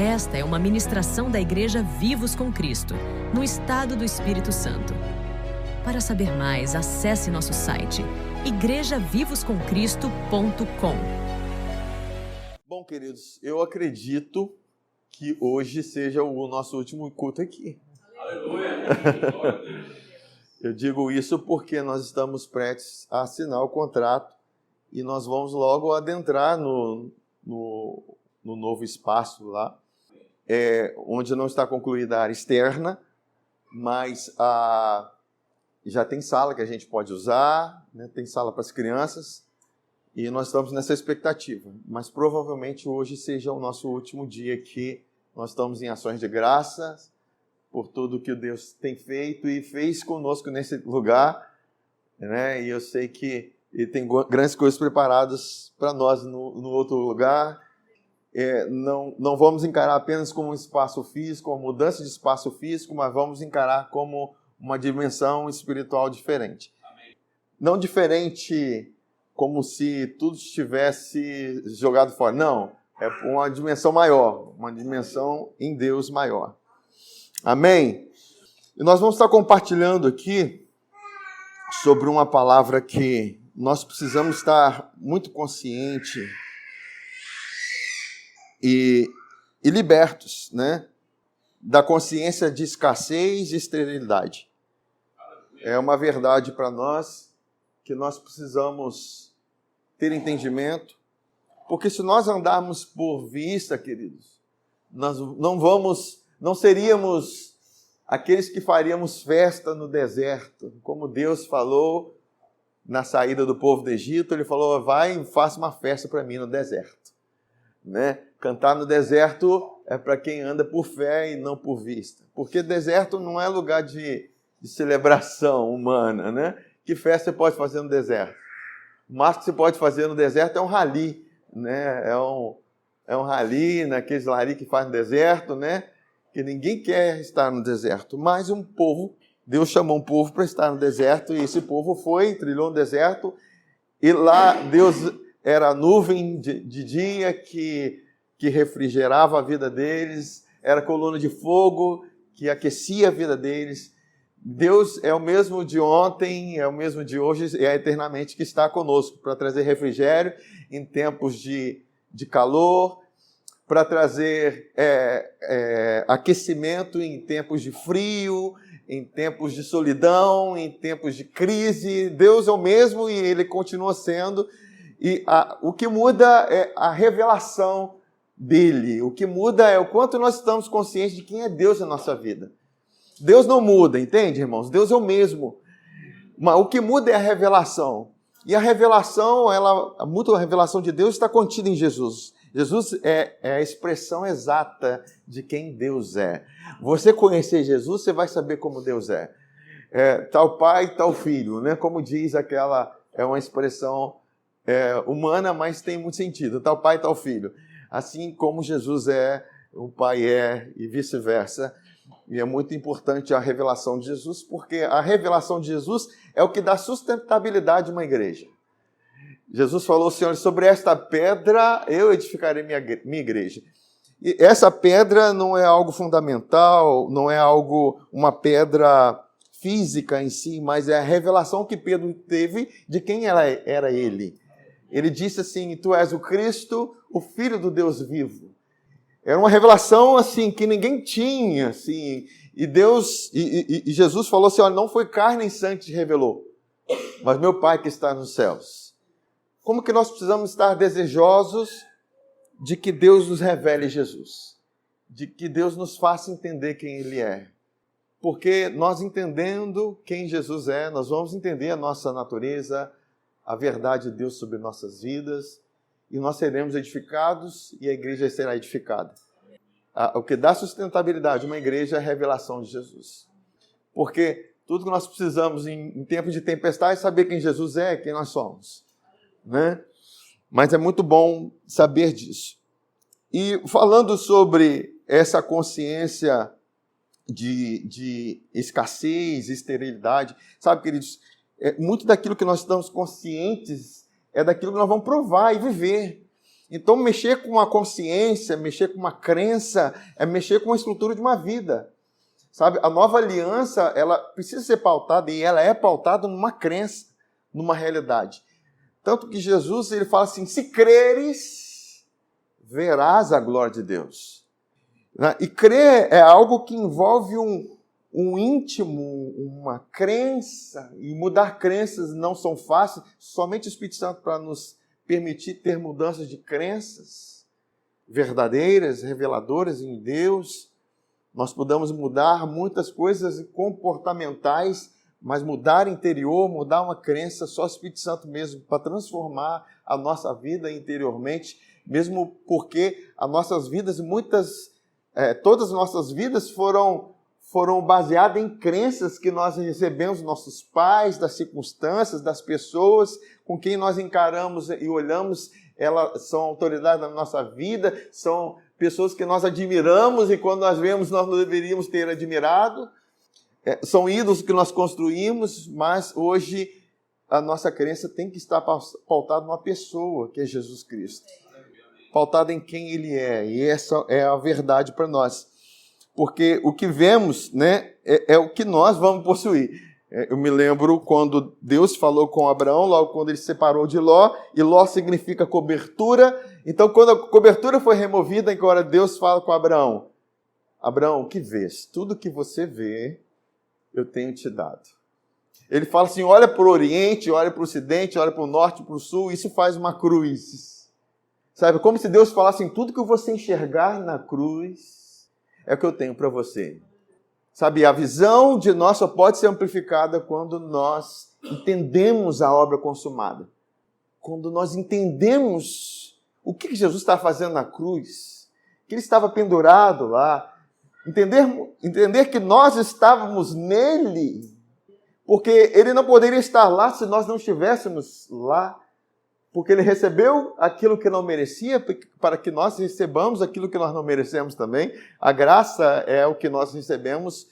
Esta é uma ministração da Igreja Vivos com Cristo, no estado do Espírito Santo. Para saber mais, acesse nosso site igrejavivoscomcristo.com. Bom, queridos, eu acredito que hoje seja o nosso último culto aqui. Aleluia! Eu digo isso porque nós estamos prestes a assinar o contrato e nós vamos logo adentrar no novo espaço lá, onde não está concluída a área externa, mas já tem sala que a gente pode usar, né? Tem sala para as crianças e nós estamos nessa expectativa. Mas provavelmente hoje seja o nosso último dia aqui. Nós estamos em ações de graças por tudo que Deus tem feito e fez conosco nesse lugar, né? E eu sei que Ele tem grandes coisas preparadas para nós no outro lugar. Não vamos encarar apenas como um espaço físico, uma mudança de espaço físico, mas vamos encarar como uma dimensão espiritual diferente. Amém. Não diferente como se tudo estivesse jogado fora. Não, é uma dimensão maior, uma dimensão em Deus maior. Amém? E nós vamos estar compartilhando aqui sobre uma palavra que nós precisamos estar muito conscientes e libertos, né, da consciência de escassez e esterilidade. É uma verdade para nós que nós precisamos ter entendimento, porque se nós andarmos por vista, queridos, nós não seríamos aqueles que faríamos festa no deserto, como Deus falou na saída do povo do Egito. Ele falou: vai e faça uma festa para mim no deserto, né? Cantar no deserto é para quem anda por fé e não por vista. Porque deserto não é lugar de celebração humana, né? Que festa você pode fazer no deserto? O máximo que você pode fazer no deserto é um rally, né? É um rally, naqueles rally que faz no deserto, né? Que ninguém quer estar no deserto. Mas um povo, Deus chamou um povo para estar no deserto, e esse povo trilhou no deserto, e lá Deus era a nuvem de dia que refrigerava a vida deles, era coluna de fogo que aquecia a vida deles. Deus é o mesmo de ontem, é o mesmo de hoje, é eternamente que está conosco para trazer refrigério em tempos de calor, para trazer aquecimento em tempos de frio, em tempos de solidão, em tempos de crise. Deus é o mesmo e Ele continua sendo. E o que muda é a revelação dele. O que muda é o quanto nós estamos conscientes de quem é Deus na nossa vida. Deus não muda, entende, irmãos? Deus é o mesmo. Mas o que muda é a revelação. E a revelação, a revelação de Deus está contida em Jesus. Jesus é a expressão exata de quem Deus é. Você conhecer Jesus, você vai saber como Deus é. Tal pai, tal filho, né? Como diz aquela, é uma expressão humana, mas tem muito sentido. Tal pai, tal filho. Assim como Jesus é, o Pai é, e vice-versa. E é muito importante a revelação de Jesus, porque a revelação de Jesus é o que dá sustentabilidade a uma igreja. Jesus falou: Senhor, sobre esta pedra eu edificarei minha igreja. E essa pedra não é algo fundamental, não é uma pedra física em si, mas é a revelação que Pedro teve de quem era ele. Ele disse assim: tu és o Cristo, o Filho do Deus vivo. Era uma revelação assim que ninguém tinha, assim. E Deus e Jesus falou assim: olha, não foi carne nem sangue que te revelou, mas meu Pai que está nos céus. Como que nós precisamos estar desejosos de que Deus nos revele Jesus, de que Deus nos faça entender quem Ele é. Porque nós entendendo quem Jesus é, nós vamos entender a nossa natureza, a verdade de Deus sobre nossas vidas, e nós seremos edificados e a igreja será edificada. O que dá sustentabilidade a uma igreja é a revelação de Jesus. Porque tudo que nós precisamos em tempos de tempestade é saber quem Jesus é, quem nós somos, né? Mas é muito bom saber disso. E falando sobre essa consciência de escassez, esterilidade, sabe, queridos, muito daquilo que nós estamos conscientes é daquilo que nós vamos provar e viver. Então, mexer com a consciência, mexer com uma crença, é mexer com a estrutura de uma vida. Sabe? A nova aliança, ela precisa ser pautada, e ela é pautada numa crença, numa realidade. Tanto que Jesus, ele fala assim, se creres, verás a glória de Deus. E crer é algo que envolve um íntimo, uma crença, e mudar crenças não são fáceis, somente o Espírito Santo para nos permitir ter mudanças de crenças verdadeiras, reveladoras em Deus. Nós podemos mudar muitas coisas comportamentais, mas mudar interior, mudar uma crença, só o Espírito Santo mesmo para transformar a nossa vida interiormente, mesmo porque as nossas vidas, todas as nossas vidas foram baseadas em crenças que nós recebemos dos nossos pais, das circunstâncias, das pessoas com quem nós encaramos e olhamos. Elas são autoridades na nossa vida, são pessoas que nós admiramos e quando nós vemos nós não deveríamos ter admirado. São ídolos que nós construímos, mas hoje a nossa crença tem que estar pautada numa pessoa, que é Jesus Cristo. Pautada em quem Ele é, e essa é a verdade para nós. Porque o que vemos, né, é o que nós vamos possuir. Eu me lembro quando Deus falou com Abraão, logo quando ele se separou de Ló, e Ló significa cobertura. Então, quando a cobertura foi removida, agora Deus fala com Abraão, Abraão, o que vês? Tudo que você vê, eu tenho te dado. Ele fala assim, olha para o Oriente, olha para o Ocidente, olha para o Norte, para o Sul, isso faz uma cruz. Sabe, como se Deus falasse, tudo que você enxergar na cruz, é o que eu tenho para você. Sabe, a visão de nós só pode ser amplificada quando nós entendemos a obra consumada. Quando nós entendemos o que Jesus está fazendo na cruz, que Ele estava pendurado lá. Entender que nós estávamos nele, porque Ele não poderia estar lá se nós não estivéssemos lá. Porque Ele recebeu aquilo que não merecia, para que nós recebamos aquilo que nós não merecemos também. A graça é o que nós recebemos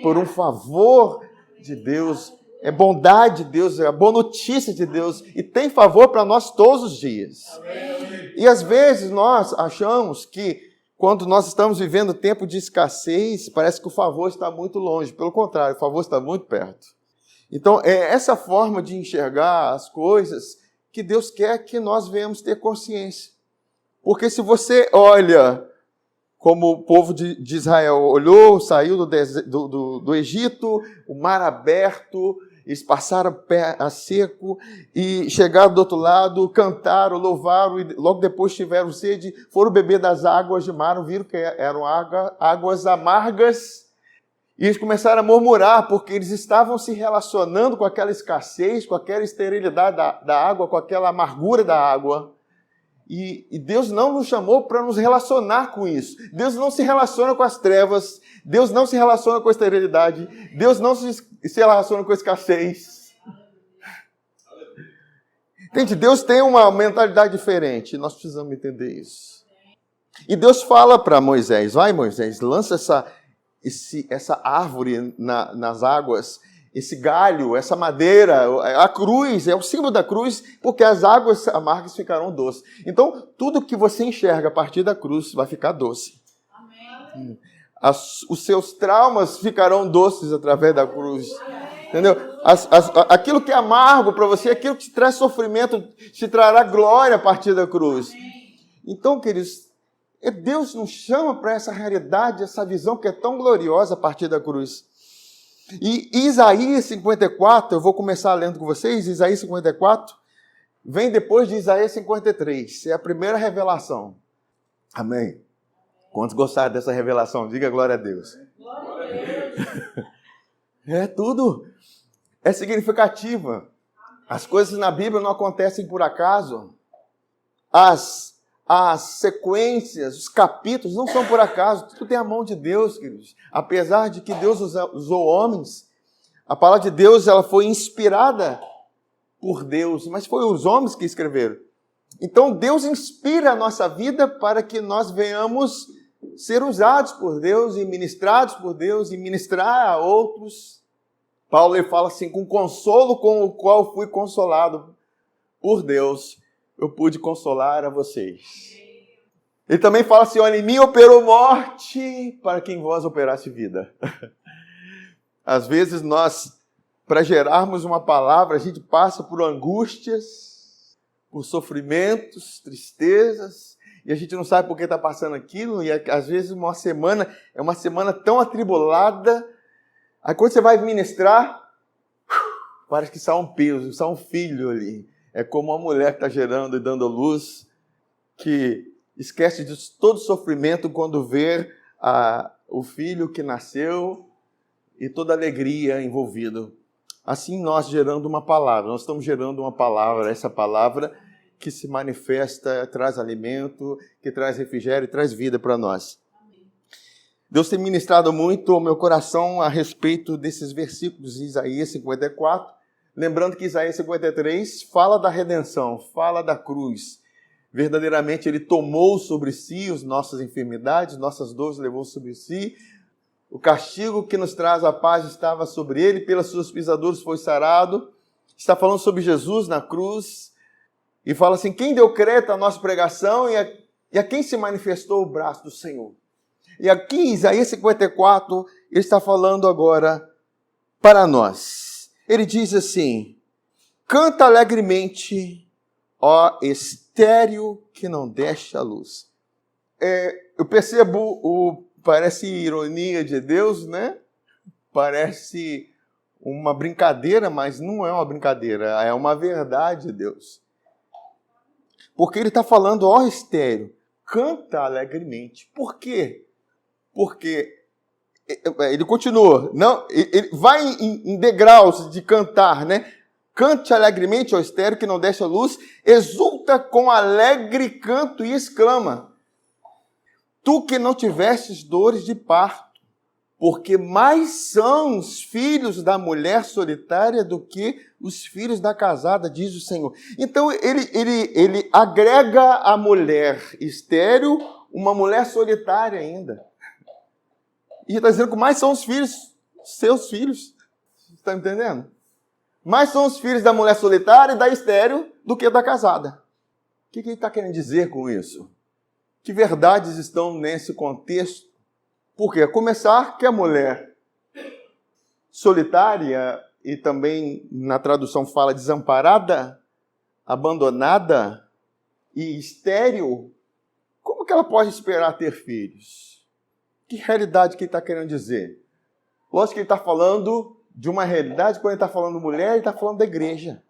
por um favor de Deus. É bondade de Deus, é a boa notícia de Deus. E tem favor para nós todos os dias. Amém. E às vezes nós achamos que quando nós estamos vivendo tempo de escassez, parece que o favor está muito longe. Pelo contrário, o favor está muito perto. Então, é essa forma de enxergar as coisas que Deus quer que nós venhamos ter consciência. Porque se você olha como o povo de Israel olhou, saiu do Egito, o mar aberto, eles passaram pé a seco e chegaram do outro lado, cantaram, louvaram e logo depois tiveram sede, foram beber das águas de mar, viram que eram águas amargas. E eles começaram a murmurar, porque eles estavam se relacionando com aquela escassez, com aquela esterilidade da água, com aquela amargura da água. E Deus não nos chamou para nos relacionar com isso. Deus não se relaciona com as trevas, Deus não se relaciona com a esterilidade, Deus não se relaciona com a escassez. Entende? Deus tem uma mentalidade diferente, nós precisamos entender isso. E Deus fala para Moisés, vai Moisés, lança essa árvore nas águas, esse galho, essa madeira, a cruz, é o símbolo da cruz, porque as águas amargas ficarão doces. Então, tudo que você enxerga a partir da cruz vai ficar doce. Amém. Os seus traumas ficarão doces através da cruz. Entendeu? Aquilo que é amargo para você, aquilo que te traz sofrimento, te trará glória a partir da cruz. Então, queridos, Deus nos chama para essa realidade, essa visão que é tão gloriosa a partir da cruz. E Isaías 54, eu vou começar lendo com vocês, Isaías 54, vem depois de Isaías 53, é a primeira revelação. Amém? Quantos gostaram dessa revelação? Diga glória a Deus. Glória a Deus. É tudo, é significativa. As coisas na Bíblia não acontecem por acaso. As sequências, os capítulos não são por acaso, tudo tem a mão de Deus, queridos. Apesar de que Deus usou homens, a palavra de Deus ela foi inspirada por Deus, mas foi os homens que escreveram. Então Deus inspira a nossa vida para que nós venhamos ser usados por Deus e ministrados por Deus e ministrar a outros. Paulo ele fala assim, com consolo com o qual fui consolado por Deus. eu pude consolar a vocês. Ele também fala assim, olha, em mim operou morte para que em vós operasse vida. Às vezes nós, para gerarmos uma palavra, a gente passa por angústias, por sofrimentos, tristezas, e a gente não sabe por que está passando aquilo, e às vezes uma semana é uma semana tão atribulada, aí quando você vai ministrar, parece que sai um peso, sai um filho ali. É como uma mulher que está gerando e dando luz, que esquece de todo sofrimento quando vê o filho que nasceu e toda a alegria envolvida. Assim nós gerando uma palavra, nós estamos gerando uma palavra, essa palavra que se manifesta, traz alimento, que traz refrigério e traz vida para nós. Deus tem ministrado muito ao meu coração a respeito desses versículos de Isaías 54, lembrando que Isaías 53 fala da redenção, fala da cruz. Verdadeiramente Ele tomou sobre si as nossas enfermidades, nossas dores levou sobre si. O castigo que nos traz a paz estava sobre Ele, pelas suas pisaduras foi sarado. Está falando sobre Jesus na cruz. E fala assim, quem deu crédito à nossa pregação e a quem se manifestou o braço do Senhor. E aqui em Isaías 54, ele está falando agora para nós. Ele diz assim, canta alegremente, ó estéril que não deixa a luz. Eu percebo, parece ironia de Deus, né? Parece uma brincadeira, mas não é uma brincadeira, é uma verdade de Deus. Porque ele está falando, ó estéril, canta alegremente. Por quê? Porque ele continua, não, ele vai em degraus de cantar, né? Cante alegremente, ó estéril que não deixa luz, exulta com alegre canto e exclama, tu que não tivestes dores de parto, porque mais são os filhos da mulher solitária do que os filhos da casada, diz o Senhor. Então ele agrega a mulher estéril, uma mulher solitária ainda. E está dizendo que mais são os filhos, seus filhos. Está entendendo? Mais são os filhos da mulher solitária e da estéril do que da casada. O que ele está querendo dizer com isso? Que verdades estão nesse contexto? Porque, a começar, que a mulher solitária, e também na tradução fala desamparada, abandonada e estéril, como que ela pode esperar ter filhos? Que realidade que ele está querendo dizer? Lógico que ele está falando de uma realidade, quando ele está falando mulher, ele está falando da igreja.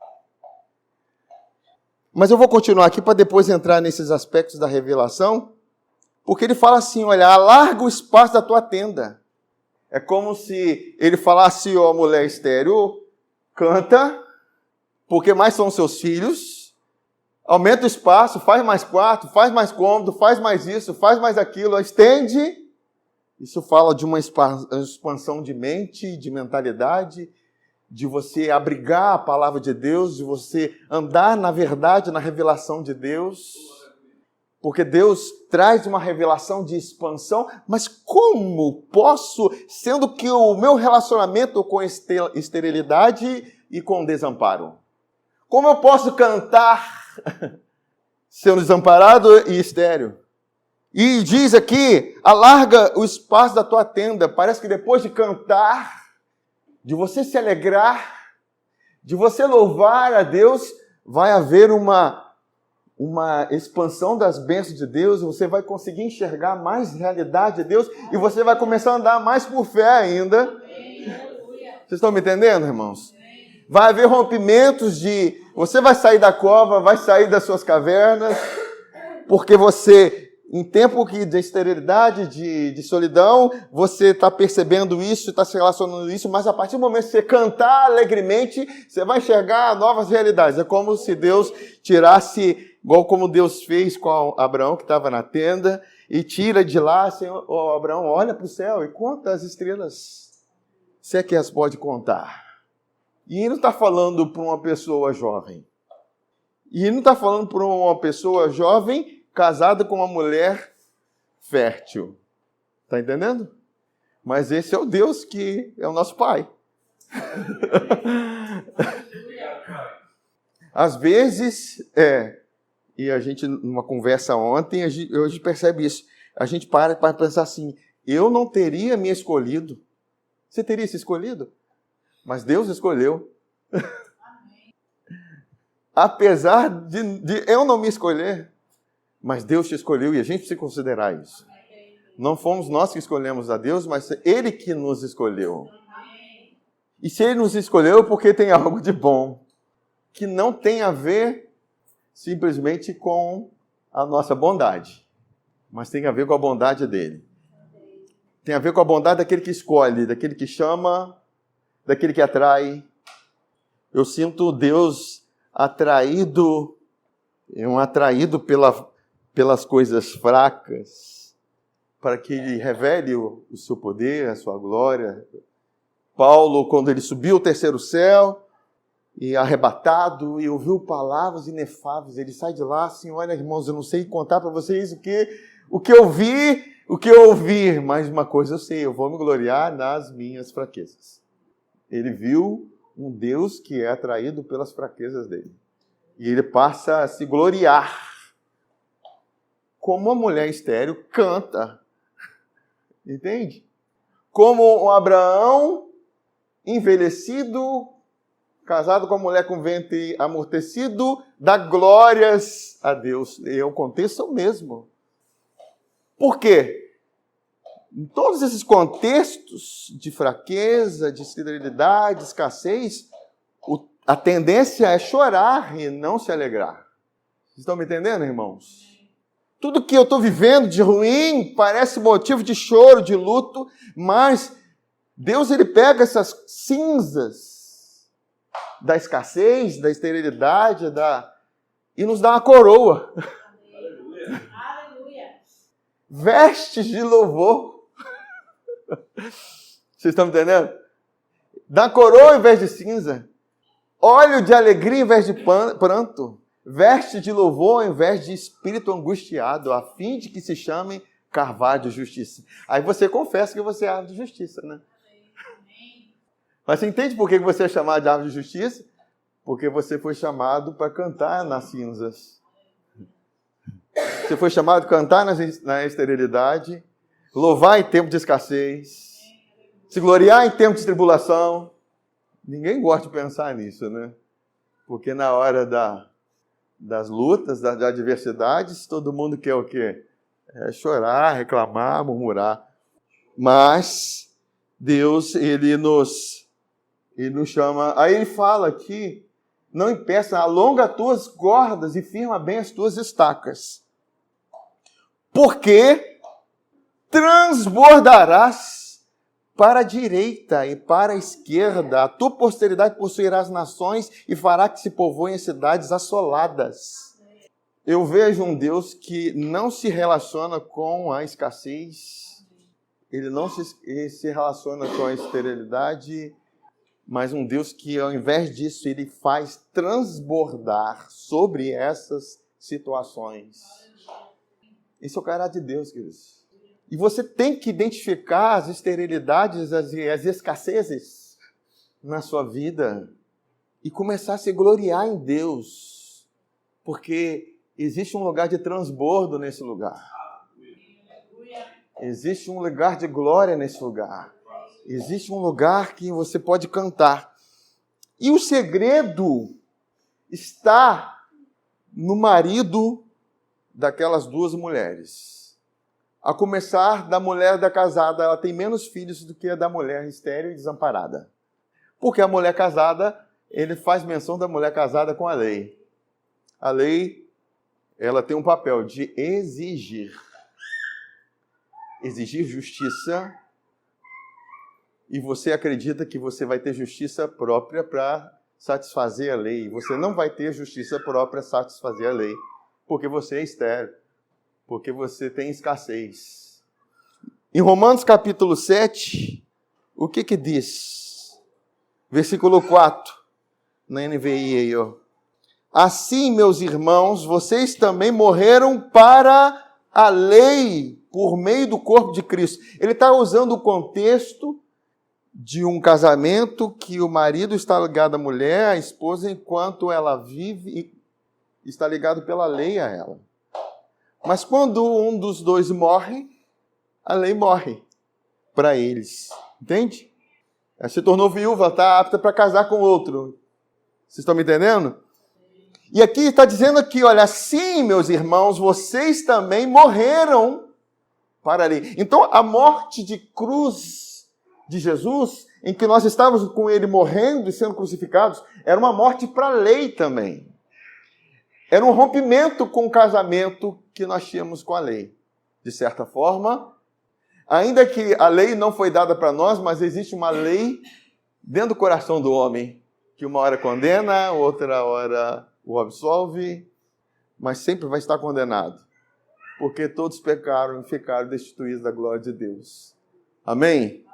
Mas eu vou continuar aqui para depois entrar nesses aspectos da revelação, porque ele fala assim, olha, alarga o espaço da tua tenda. É como se ele falasse, ó, mulher estéril, canta, porque mais são seus filhos, aumenta o espaço, faz mais quarto, faz mais cômodo, faz mais isso, faz mais aquilo, estende. Isso fala de uma expansão de mente, de mentalidade, de você abrigar a palavra de Deus, de você andar na verdade, na revelação de Deus. Porque Deus traz uma revelação de expansão, mas como posso, sendo que o meu relacionamento com esterilidade e com desamparo? Como eu posso cantar sendo desamparado e estéril? E diz aqui, alarga o espaço da tua tenda. Parece que depois de cantar, de você se alegrar, de você louvar a Deus, vai haver uma expansão das bênçãos de Deus, você vai conseguir enxergar mais realidade de Deus e você vai começar a andar mais por fé ainda. Vocês estão me entendendo, irmãos? Vai haver rompimentos você vai sair da cova, vai sair das suas cavernas, porque você, em tempo de esterilidade, de solidão, você está percebendo isso, está se relacionando isso, mas a partir do momento que você cantar alegremente, você vai enxergar novas realidades. É como se Deus tirasse, igual como Deus fez com Abraão, que estava na tenda, e tira de lá, assim, Abraão, olha para o céu e conta as estrelas. Você é que as pode contar. E ele não está falando para uma pessoa jovem. E ele não está falando para uma pessoa jovem casada com uma mulher fértil. Está entendendo? Mas esse é o Deus que é o nosso Pai. Às vezes, E a gente, numa conversa ontem, hoje percebe isso. A gente para pensar assim, eu não teria me escolhido. Você teria se escolhido? Mas Deus escolheu. Apesar de eu não me escolher, mas Deus te escolheu e a gente precisa considerar isso. Não fomos nós que escolhemos a Deus, mas Ele que nos escolheu. E se Ele nos escolheu, porque tem algo de bom, que não tem a ver simplesmente com a nossa bondade, mas tem a ver com a bondade dEle. Tem a ver com a bondade daquele que escolhe, daquele que chama, daquele que atrai. Eu sinto Deus atraído pelas coisas fracas, para que Ele revele o seu poder, a sua glória. Paulo, quando ele subiu ao terceiro céu, e arrebatado, e ouviu palavras inefáveis, ele sai de lá assim, olha irmãos, eu não sei contar para vocês o que eu vi, o que eu ouvi, mas uma coisa eu sei, eu vou me gloriar nas minhas fraquezas. Ele viu um Deus que é atraído pelas fraquezas dele. E ele passa a se gloriar. Como a mulher estéril canta. Entende? Como o Abraão, envelhecido, casado com a mulher com ventre amortecido, dá glórias a Deus. E o contexto é o mesmo. Por quê? Em todos esses contextos de fraqueza, de esterilidade, de escassez, a tendência é chorar e não se alegrar. Vocês estão me entendendo, irmãos? Tudo que eu estou vivendo de ruim parece motivo de choro, de luto, mas Deus ele pega essas cinzas da escassez, da esterilidade, e nos dá uma coroa. Aleluia. Vestes de louvor. Vocês estão me entendendo? Dá coroa em vez de cinza. Óleo de alegria em vez de pranto. Veste de louvor em vez de espírito angustiado, a fim de que se chamem carvalho de justiça. Aí você confessa que você é árvore de justiça, né? Mas você entende por que você é chamado de árvore de justiça? Porque você foi chamado para cantar nas cinzas. Você foi chamado para cantar na esterilidade, louvar em tempo de escassez, se gloriar em tempo de tribulação. Ninguém gosta de pensar nisso, né? Porque na hora das lutas, das adversidades, todo mundo quer o quê? É chorar, reclamar, murmurar. Mas Deus, Ele nos chama. Aí Ele fala aqui, não impeça, alonga as tuas cordas e firma bem as tuas estacas. Porque transbordarás para a direita e para a esquerda, a tua posteridade possuirá as nações e fará que se povoem as cidades assoladas. Eu vejo um Deus que não se relaciona com a escassez, ele não se relaciona com a esterilidade, mas um Deus que, ao invés disso, ele faz transbordar sobre essas situações. Esse é o caráter de Deus, queridos. E você tem que identificar as esterilidades, as escassezes na sua vida e começar a se gloriar em Deus, porque existe um lugar de transbordo nesse lugar. Existe um lugar de glória nesse lugar. Existe um lugar que você pode cantar. E o segredo está no marido daquelas duas mulheres. A começar da mulher da casada, ela tem menos filhos do que a da mulher estéril e desamparada. Porque a mulher casada, ele faz menção da mulher casada com a lei. A lei, ela tem um papel de exigir justiça, e você acredita que você vai ter justiça própria para satisfazer a lei. Você não vai ter justiça própria para satisfazer a lei, porque você é estéril. Porque você tem escassez. Em Romanos capítulo 7, o que diz? Versículo 4, na NVI aí, ó. Assim, meus irmãos, vocês também morreram para a lei por meio do corpo de Cristo. Ele está usando o contexto de um casamento que o marido está ligado à mulher, à esposa, enquanto ela vive está ligado pela lei a ela. Mas quando um dos dois morre, a lei morre para eles. Entende? Ela se tornou viúva, está apta para casar com outro. Vocês estão me entendendo? E aqui está dizendo aqui, olha, sim, meus irmãos, vocês também morreram para a lei. Então, a morte de cruz de Jesus, em que nós estávamos com ele morrendo e sendo crucificados, era uma morte para a lei também. Era um rompimento com o casamento que nós tínhamos com a lei. De certa forma, ainda que a lei não foi dada para nós, mas existe uma lei dentro do coração do homem, que uma hora condena, outra hora o absolve, mas sempre vai estar condenado. Porque todos pecaram e ficaram destituídos da glória de Deus. Amém?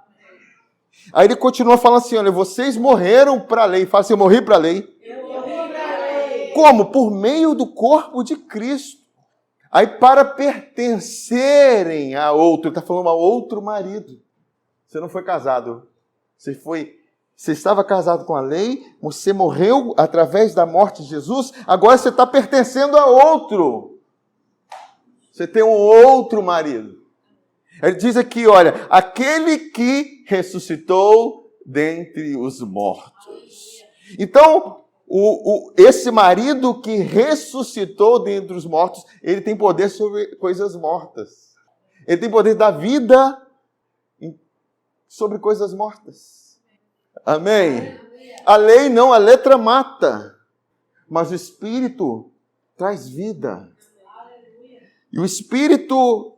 Aí ele continua falando assim, olha, vocês morreram para a lei. Fala assim, eu morri para a lei. Eu morri para a lei. Como? Por meio do corpo de Cristo. Aí para pertencerem a outro, ele está falando a outro marido. Você não foi casado. Você estava casado com a lei, você morreu através da morte de Jesus, agora você está pertencendo a outro. Você tem um outro marido. Ele diz aqui, olha, aquele que ressuscitou dentre os mortos. Então, esse marido que ressuscitou dentre os mortos, ele tem poder sobre coisas mortas. Ele tem poder da vida sobre coisas mortas. Amém? A lei não, a letra mata, mas o Espírito traz vida. E o Espírito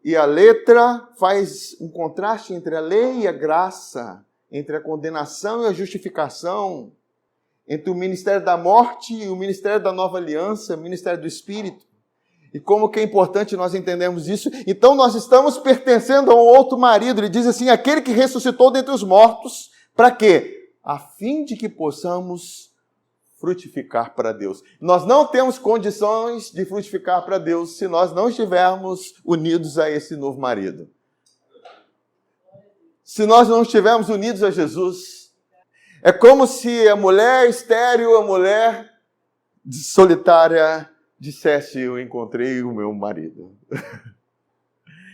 e a letra faz um contraste entre a lei e a graça, entre a condenação e a justificação, entre o ministério da morte e o ministério da nova aliança, o ministério do Espírito. E como que é importante nós entendermos isso. Então nós estamos pertencendo a um outro marido. Ele diz assim, aquele que ressuscitou dentre os mortos. Para quê? A fim de que possamos frutificar para Deus. Nós não temos condições de frutificar para Deus se nós não estivermos unidos a esse novo marido. Se nós não estivermos unidos a Jesus, é como se a mulher estéril, a mulher solitária, dissesse, eu encontrei o meu marido.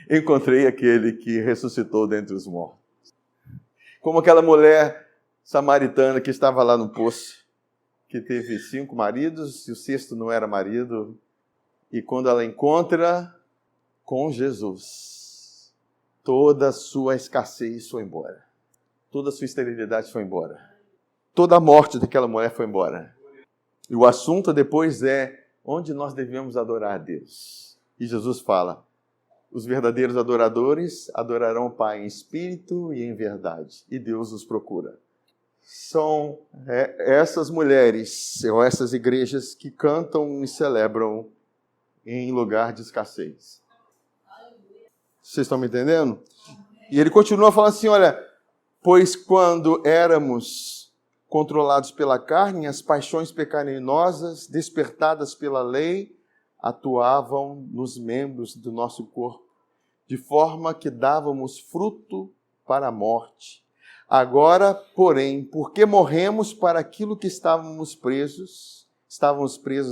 Encontrei aquele que ressuscitou dentre os mortos. Como aquela mulher samaritana que estava lá no poço, que teve 5 maridos e o 6º não era marido. E quando ela encontra com Jesus, toda a sua escassez foi embora. Toda a sua esterilidade foi embora. Toda a morte daquela mulher foi embora. E o assunto depois é onde nós devemos adorar a Deus. E Jesus fala, os verdadeiros adoradores adorarão o Pai em espírito e em verdade. E Deus os procura. São essas mulheres, ou essas igrejas que cantam e celebram em lugar de escassez. Vocês estão me entendendo? E ele continua falando assim, olha, pois quando éramos controlados pela carne, as paixões pecaminosas, despertadas pela lei, atuavam nos membros do nosso corpo, de forma que dávamos fruto para a morte. Agora, porém, porque morremos para aquilo que estávamos presos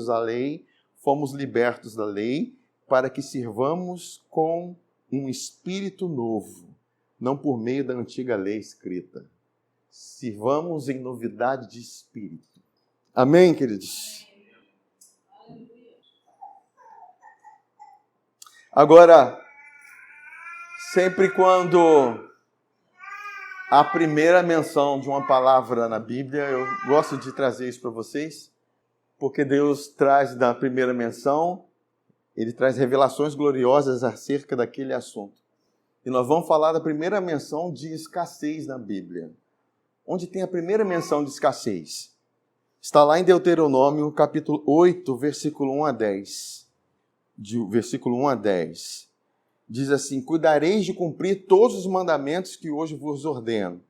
à lei, fomos libertos da lei, para que sirvamos com um espírito novo, não por meio da antiga lei escrita. Sirvamos em novidade de espírito. Amém, queridos? Agora, sempre quando a primeira menção de uma palavra na Bíblia, eu gosto de trazer isso para vocês, porque Deus traz da primeira menção, Ele traz revelações gloriosas acerca daquele assunto. E nós vamos falar da primeira menção de escassez na Bíblia. Onde tem a primeira menção de escassez? Está lá em Deuteronômio, capítulo 8, versículo 1 a 10. Versículo 1 a 10. Diz assim, cuidareis de cumprir todos os mandamentos que hoje vos ordeno.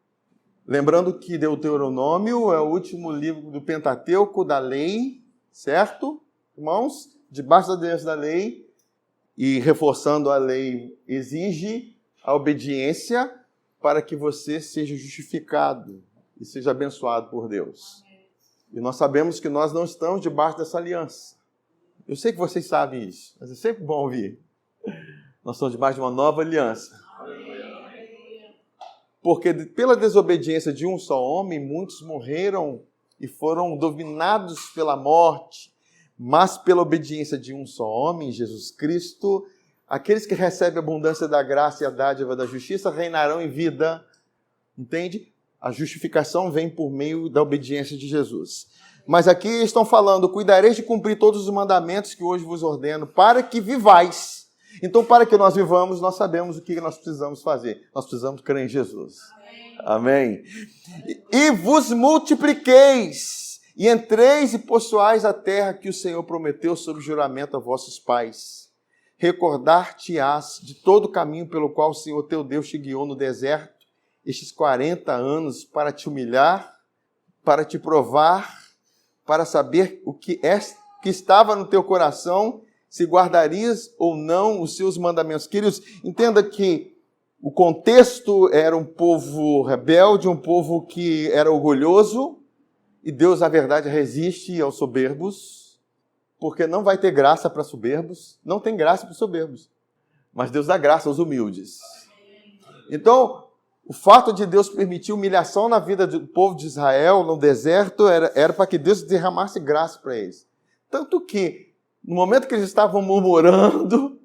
Lembrando que Deuteronômio é o último livro do Pentateuco da lei, certo? Irmãos, debaixo da aliança da lei, e reforçando a lei, exige a obediência para que você seja justificado e seja abençoado por Deus. E nós sabemos que nós não estamos debaixo dessa aliança. Eu sei que vocês sabem isso, mas é sempre bom ouvir. Nós somos debaixo de uma nova aliança. Porque pela desobediência de um só homem, muitos morreram e foram dominados pela morte. Mas pela obediência de um só homem, Jesus Cristo, aqueles que recebem a abundância da graça e a dádiva da justiça reinarão em vida. Entende? A justificação vem por meio da obediência de Jesus. Mas aqui estão falando, cuidareis de cumprir todos os mandamentos que hoje vos ordeno, para que vivais. Então, para que nós vivamos, nós sabemos o que nós precisamos fazer. Nós precisamos crer em Jesus. Amém. E vos multipliqueis, e entreis e possuais a terra que o Senhor prometeu sob juramento a vossos pais. Recordar-te-ás de todo o caminho pelo qual o Senhor teu Deus te guiou no deserto, estes 40 anos, para te humilhar, para te provar, para saber o que estava no teu coração, se guardarias ou não os seus mandamentos. Queridos, entenda que o contexto era um povo rebelde, um povo que era orgulhoso, e Deus, na verdade, resiste aos soberbos, porque não vai ter graça para soberbos, não tem graça para soberbos, mas Deus dá graça aos humildes. Então, o fato de Deus permitir humilhação na vida do povo de Israel, no deserto, era para que Deus derramasse graça para eles. Tanto que, no momento que eles estavam murmurando,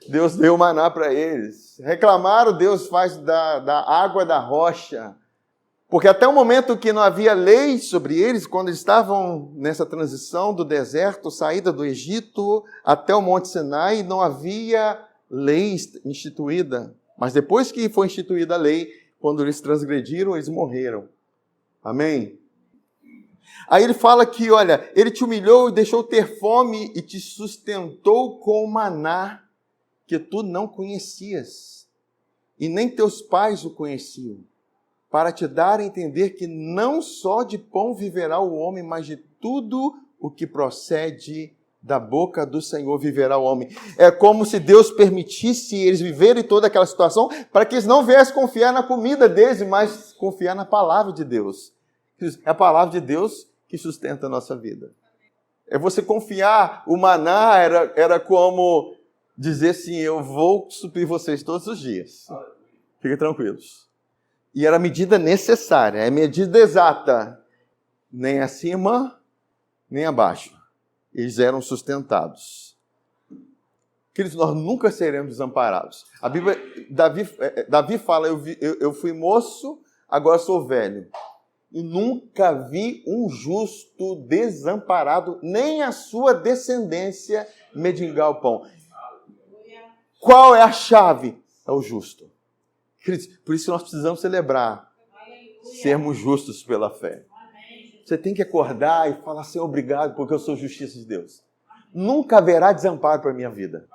Deus deu maná para eles. Reclamaram, Deus faz da água da rocha. Porque até o momento que não havia lei sobre eles, quando eles estavam nessa transição do deserto, saída do Egito até o Monte Sinai, não havia lei instituída. Mas depois que foi instituída a lei, quando eles transgrediram, eles morreram. Amém? Aí ele fala que, olha, ele te humilhou e deixou ter fome e te sustentou com maná que tu não conhecias, e nem teus pais o conheciam, para te dar a entender que não só de pão viverá o homem, mas de tudo o que procede da boca do Senhor viverá o homem. É como se Deus permitisse eles viverem toda aquela situação para que eles não viessem confiar na comida deles, mas confiar na palavra de Deus. É a palavra de Deus que sustenta a nossa vida. É você confiar. O maná era como dizer assim, eu vou suprir vocês todos os dias. Fiquem tranquilos. E era a medida necessária, é a medida exata. Nem acima, nem abaixo. Eles eram sustentados. Queridos, nós nunca seremos desamparados. A Bíblia, Davi fala, eu fui moço, agora sou velho. E nunca vi um justo desamparado, nem a sua descendência mendigar o pão. Qual é a chave? É o justo. Queridos, por isso nós precisamos celebrar, sermos justos pela fé. Você tem que acordar e falar, Senhor, obrigado, porque eu sou justiça de Deus. Nunca haverá desamparo para a minha vida.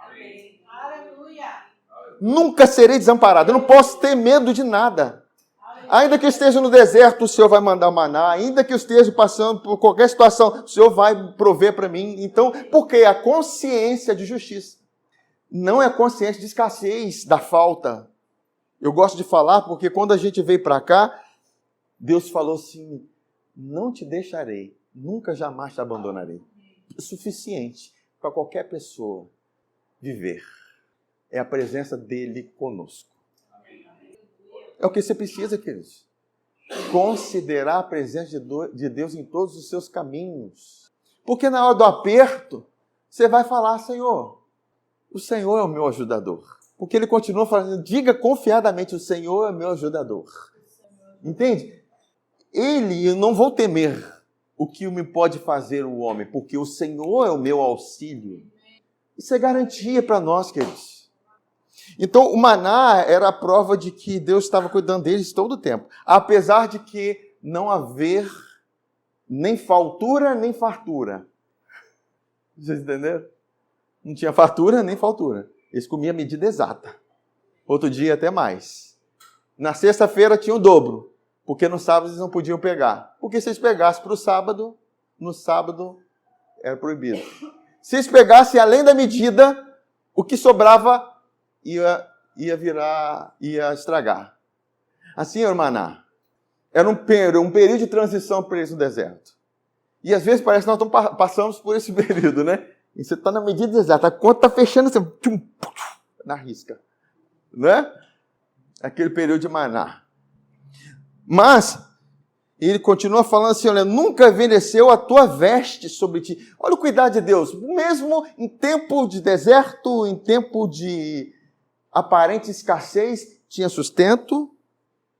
Nunca serei desamparado. Eu não posso ter medo de nada. Ainda que eu esteja no deserto, o Senhor vai mandar maná. Ainda que eu esteja passando por qualquer situação, o Senhor vai prover para mim. Então, porque a consciência de justiça não é a consciência de escassez, da falta. Eu gosto de falar porque quando a gente veio para cá, Deus falou assim, não te deixarei, nunca jamais te abandonarei. É suficiente para qualquer pessoa viver. É a presença dele conosco. É o que você precisa, queridos. Considerar a presença de Deus em todos os seus caminhos. Porque na hora do aperto, você vai falar, Senhor, o Senhor é o meu ajudador. Porque ele continua falando, diga confiadamente, o Senhor é meu ajudador. Entende? Eu não vou temer o que me pode fazer o homem, porque o Senhor é o meu auxílio. Isso é garantia para nós, queridos. Então, o maná era a prova de que Deus estava cuidando deles todo o tempo. Apesar de que não haver nem fartura, nem fartura. Vocês entenderam? Não tinha fartura, nem fartura. Eles comiam a medida exata. Outro dia até mais. Na sexta-feira tinha o dobro. Porque no sábado eles não podiam pegar. Porque se eles pegassem para o sábado, no sábado era proibido. Se eles pegassem além da medida, o que sobrava ia estragar. Assim, irmã, era um período de transição para eles no deserto. E às vezes parece que nós passamos por esse período, né? E você está na medida exata. A conta está fechando assim, tchum, na risca. Não é? Aquele período de maná. Mas, ele continua falando assim, olha, nunca envelheceu a tua veste sobre ti. Olha o cuidado de Deus. Mesmo em tempo de deserto, em tempo de aparente escassez, tinha sustento,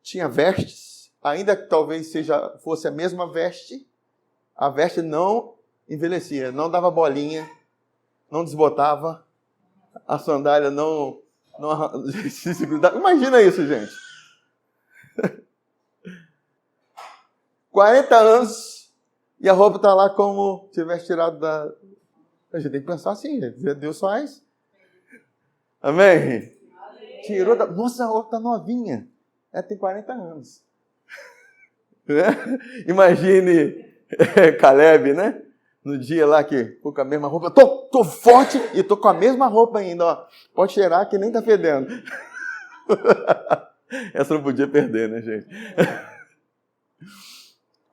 tinha vestes, ainda que talvez fosse a mesma veste, a veste não envelhecia, não dava bolinha, não desbotava, a sandália não se grudava. Imagina isso, gente. 40 anos e a roupa está lá como se tivesse tirado da... A gente tem que pensar assim, Deus faz. Amém? Tirou da... Nossa, a roupa está novinha. Ela tem 40 anos. Imagine Caleb, né? No dia lá que ficou com a mesma roupa. Tô forte e tô com a mesma roupa ainda. Ó. Pode cheirar que nem tá fedendo. Essa não podia perder, né, gente?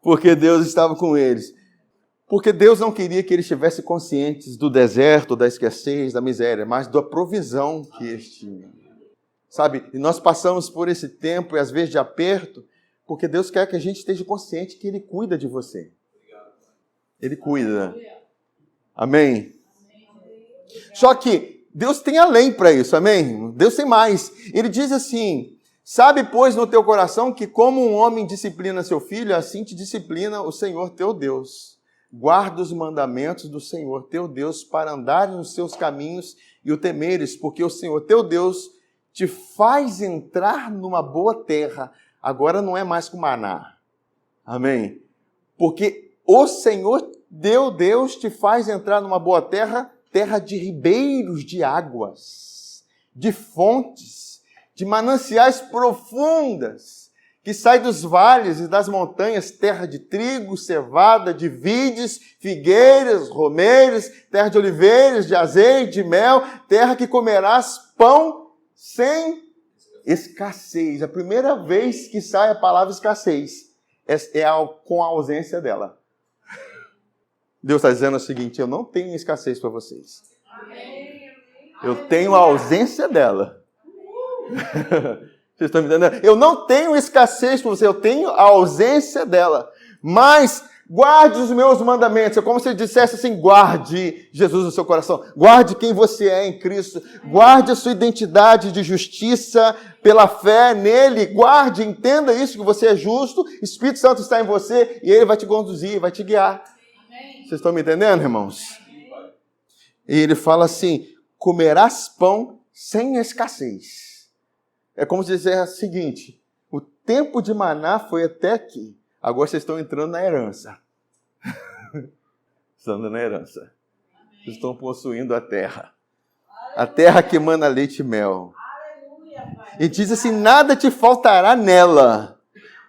Porque Deus estava com eles. Porque Deus não queria que eles estivessem conscientes do deserto, da escassez, da miséria, mas da provisão que eles tinham. Sabe? E nós passamos por esse tempo, e às vezes de aperto, porque Deus quer que a gente esteja consciente que Ele cuida de você. Ele cuida. Amém? Só que Deus tem além para isso, amém? Deus tem mais. Ele diz assim, sabe, pois, no teu coração que como um homem disciplina seu filho, assim te disciplina o Senhor teu Deus. Guarda os mandamentos do Senhor teu Deus para andares nos seus caminhos e o temeres, porque o Senhor teu Deus te faz entrar numa boa terra. Agora não é mais com maná. Amém? Porque o Senhor, Deus, te faz entrar numa boa terra, terra de ribeiros de águas, de fontes, de mananciais profundas, que sai dos vales e das montanhas, terra de trigo, cevada, de vides, figueiras, romeiros, terra de oliveiras, de azeite, de mel, terra que comerás pão sem escassez. A primeira vez que sai a palavra escassez com a ausência dela. Deus está dizendo o seguinte, eu não tenho escassez para vocês. Eu tenho a ausência dela. Vocês estão me entendendo? Eu não tenho escassez para você, eu tenho a ausência dela. Mas guarde os meus mandamentos. É como se ele dissesse assim, guarde Jesus no seu coração. Guarde quem você é em Cristo. Guarde a sua identidade de justiça pela fé nele. Guarde, entenda isso, que você é justo. O Espírito Santo está em você e ele vai te conduzir, vai te guiar. Vocês estão me entendendo, irmãos? E ele fala assim, comerás pão sem escassez. É como se dizer o seguinte, o tempo de maná foi até aqui. Agora vocês estão entrando na herança. Estão na herança. Vocês estão possuindo a terra. A terra que emana leite e mel. E diz assim, nada te faltará nela.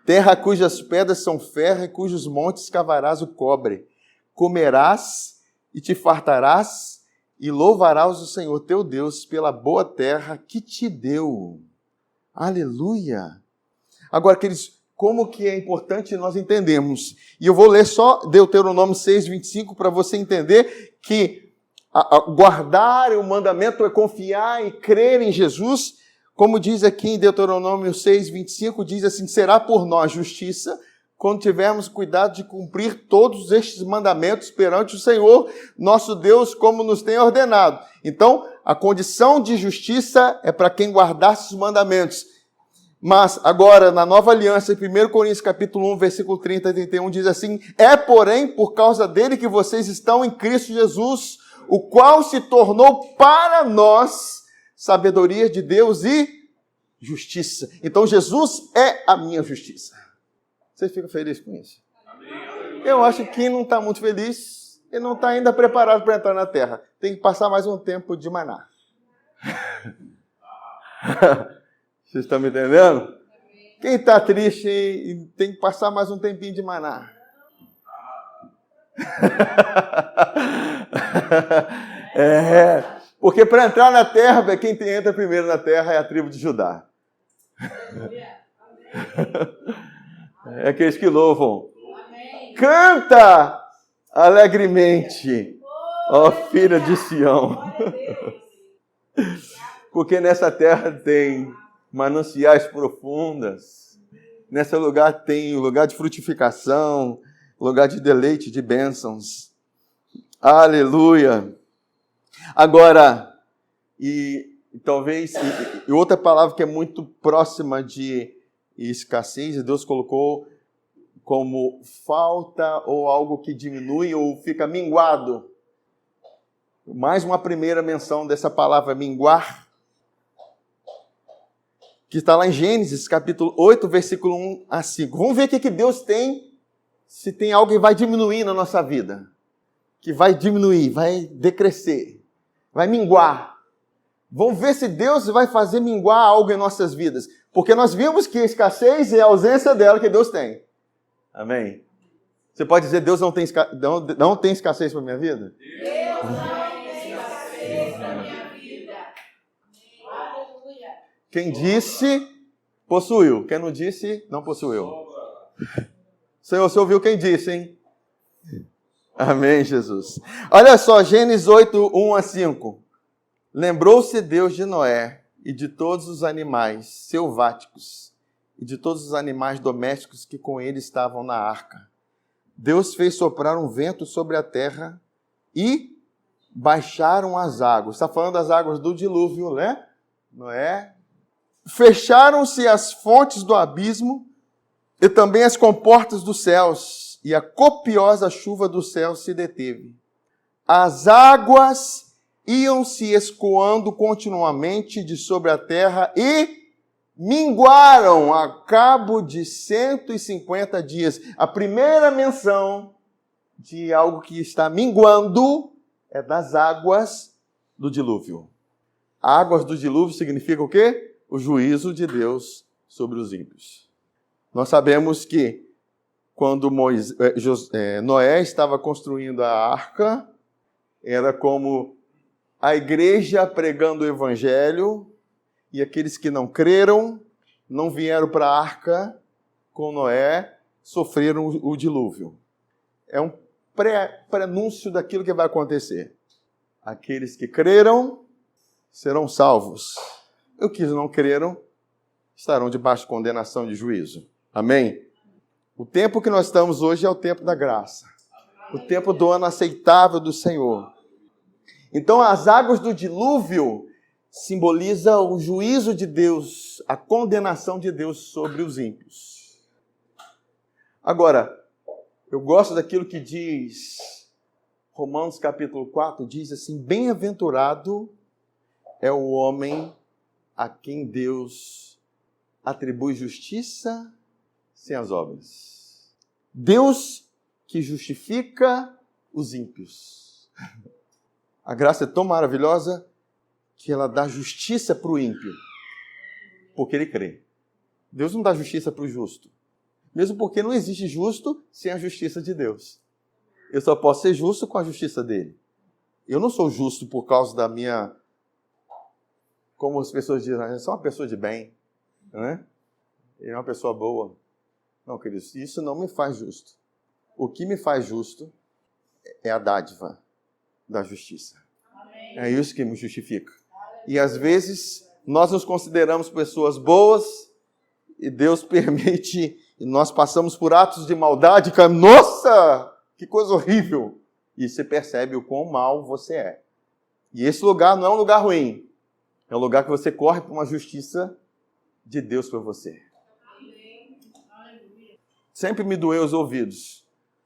Terra cujas pedras são ferro e cujos montes cavarás o cobre. Comerás e te fartarás e louvarás o Senhor teu Deus pela boa terra que te deu. Aleluia! Agora, queridos, como que é importante nós entendermos. E eu vou ler só Deuteronômio 6:25 para você entender que guardar o mandamento é confiar e crer em Jesus. Como diz aqui em Deuteronômio 6:25, diz assim, será por nós justiça quando tivermos cuidado de cumprir todos estes mandamentos perante o Senhor, nosso Deus, como nos tem ordenado. Então, a condição de justiça é para quem guardasse os mandamentos. Mas, agora, na Nova Aliança, em 1 Coríntios capítulo 1, versículo 30 e 31, diz assim, é, porém, por causa dele que vocês estão em Cristo Jesus, o qual se tornou para nós sabedoria de Deus e justiça. Então, Jesus é a minha justiça. Você fica feliz com isso? Eu acho que quem não está muito feliz, ele não está ainda preparado para entrar na terra. Tem que passar mais um tempo de maná. Vocês estão me entendendo? Quem está triste tem que passar mais um tempinho de maná. Porque para entrar na terra, quem entra primeiro na terra é a tribo de Judá. É aqueles que louvam. Amém. Canta alegremente. Ó filha de Sião. Porque nessa terra tem mananciais profundas. Nesse lugar tem lugar de frutificação, lugar de deleite, de bênçãos. Aleluia. Agora, talvez outra palavra que é muito próxima de escassez, Deus colocou como falta ou algo que diminui ou fica minguado. Mais uma primeira menção dessa palavra minguar, que está lá em Gênesis, capítulo 8, versículo 1 a 5. Vamos ver o que Deus tem, se tem algo que vai diminuir na nossa vida. Que vai diminuir, vai decrescer, vai minguar. Vamos ver se Deus vai fazer minguar algo em nossas vidas. Porque nós vimos que a escassez é a ausência dela que Deus tem. Amém? Você pode dizer, Deus não tem escassez para a minha vida? Deus não tem escassez para a minha vida. Aleluia. Quem disse, possuiu. Quem não disse, não possuiu. Senhor, você ouviu quem disse, hein? Amém, Jesus. Olha só, Gênesis 8, 1 a 5. Lembrou-se Deus de Noé e de todos os animais selváticos e de todos os animais domésticos que com ele estavam na arca. Deus fez soprar um vento sobre a terra e baixaram as águas. Está falando das águas do dilúvio, né? Noé. Fecharam-se as fontes do abismo e também as comportas dos céus. E a copiosa chuva do céu se deteve. As águas iam se escoando continuamente de sobre a terra e minguaram a cabo de 150 dias. A primeira menção de algo que está minguando é das águas do dilúvio. Águas do dilúvio significa o quê? O juízo de Deus sobre os ímpios. Nós sabemos que quando Noé estava construindo a arca, era como a igreja pregando o evangelho, e aqueles que não creram, não vieram para a arca com Noé, sofreram o dilúvio. É um prenúncio daquilo que vai acontecer. Aqueles que creram serão salvos. E os que não creram estarão debaixo de condenação de juízo. Amém? O tempo que nós estamos hoje é o tempo da graça. O tempo do ano aceitável do Senhor. Então, as águas do dilúvio simbolizam o juízo de Deus, a condenação de Deus sobre os ímpios. Agora, eu gosto daquilo que diz Romanos capítulo 4, diz assim, bem-aventurado é o homem a quem Deus atribui justiça sem as obras. Deus que justifica os ímpios. A graça é tão maravilhosa que ela dá justiça para o ímpio, porque ele crê. Deus não dá justiça para o justo. Mesmo porque não existe justo sem a justiça de Deus. Eu só posso ser justo com a justiça dele. Eu não sou justo por causa da minha... Como as pessoas dizem, eu sou uma pessoa de bem. Né? Ele é uma pessoa boa. Não, queridos, isso não me faz justo. O que me faz justo é a dádiva da justiça. Amém. É isso que me justifica. E às vezes nós nos consideramos pessoas boas e Deus permite e nós passamos por atos de maldade que, nossa, que coisa horrível. E você percebe o quão mal você é. E esse lugar não é um lugar ruim. É um lugar que você corre para uma justiça de Deus para você. Sempre me doeu os ouvidos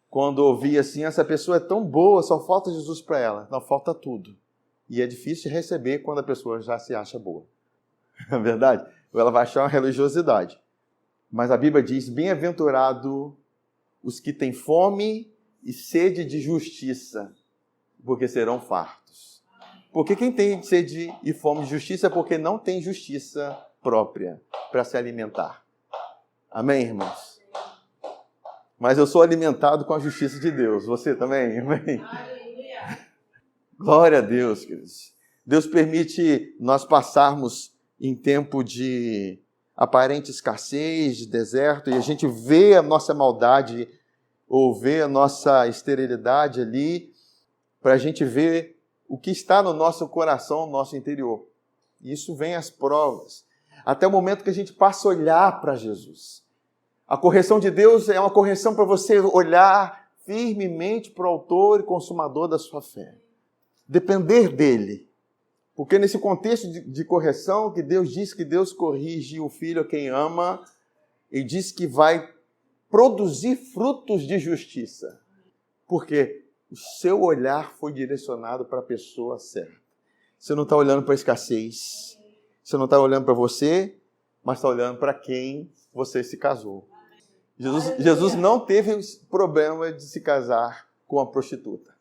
quando ouvi assim, essa pessoa é tão boa, só falta Jesus para ela. Não, falta tudo. E é difícil de receber quando a pessoa já se acha boa. É verdade? Ou ela vai achar uma religiosidade. Mas a Bíblia diz, bem-aventurado os que têm fome e sede de justiça, porque serão fartos. Porque quem tem sede e fome de justiça é porque não tem justiça própria para se alimentar. Amém, irmãos? Mas eu sou alimentado com a justiça de Deus. Você também? Amém? Glória a Deus, queridos. Deus permite nós passarmos em tempo de aparente escassez, de deserto, e a gente vê a nossa maldade, ou vê a nossa esterilidade ali, para a gente ver o que está no nosso coração, no nosso interior. E isso vem às provas, até o momento que a gente passa a olhar para Jesus. A correção de Deus é uma correção para você olhar firmemente para o autor e consumador da sua fé. Depender dele. Porque nesse contexto de correção, que Deus diz que Deus corrige o filho a quem ama, e diz que vai produzir frutos de justiça. Porque o seu olhar foi direcionado para a pessoa certa. Você não está olhando para a escassez. Você não está olhando para você, mas está olhando para quem você se casou. Jesus não teve problema de se casar com a prostituta.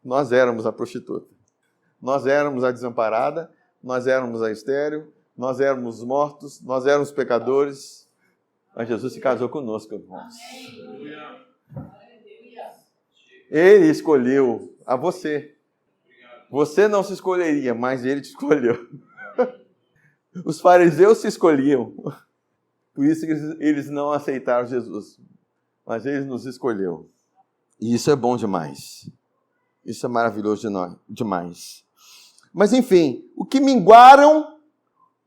Nós éramos a prostituta. Nós éramos a desamparada, nós éramos a estéril, nós éramos mortos, nós éramos pecadores. Mas Jesus se casou conosco, irmãos. Ele escolheu a você. Você não se escolheria, mas ele te escolheu. Os fariseus se escolhiam. Por isso que eles não aceitaram Jesus. Mas ele nos escolheu. E isso é bom demais. Isso é maravilhoso demais. Mas enfim, o que minguaram,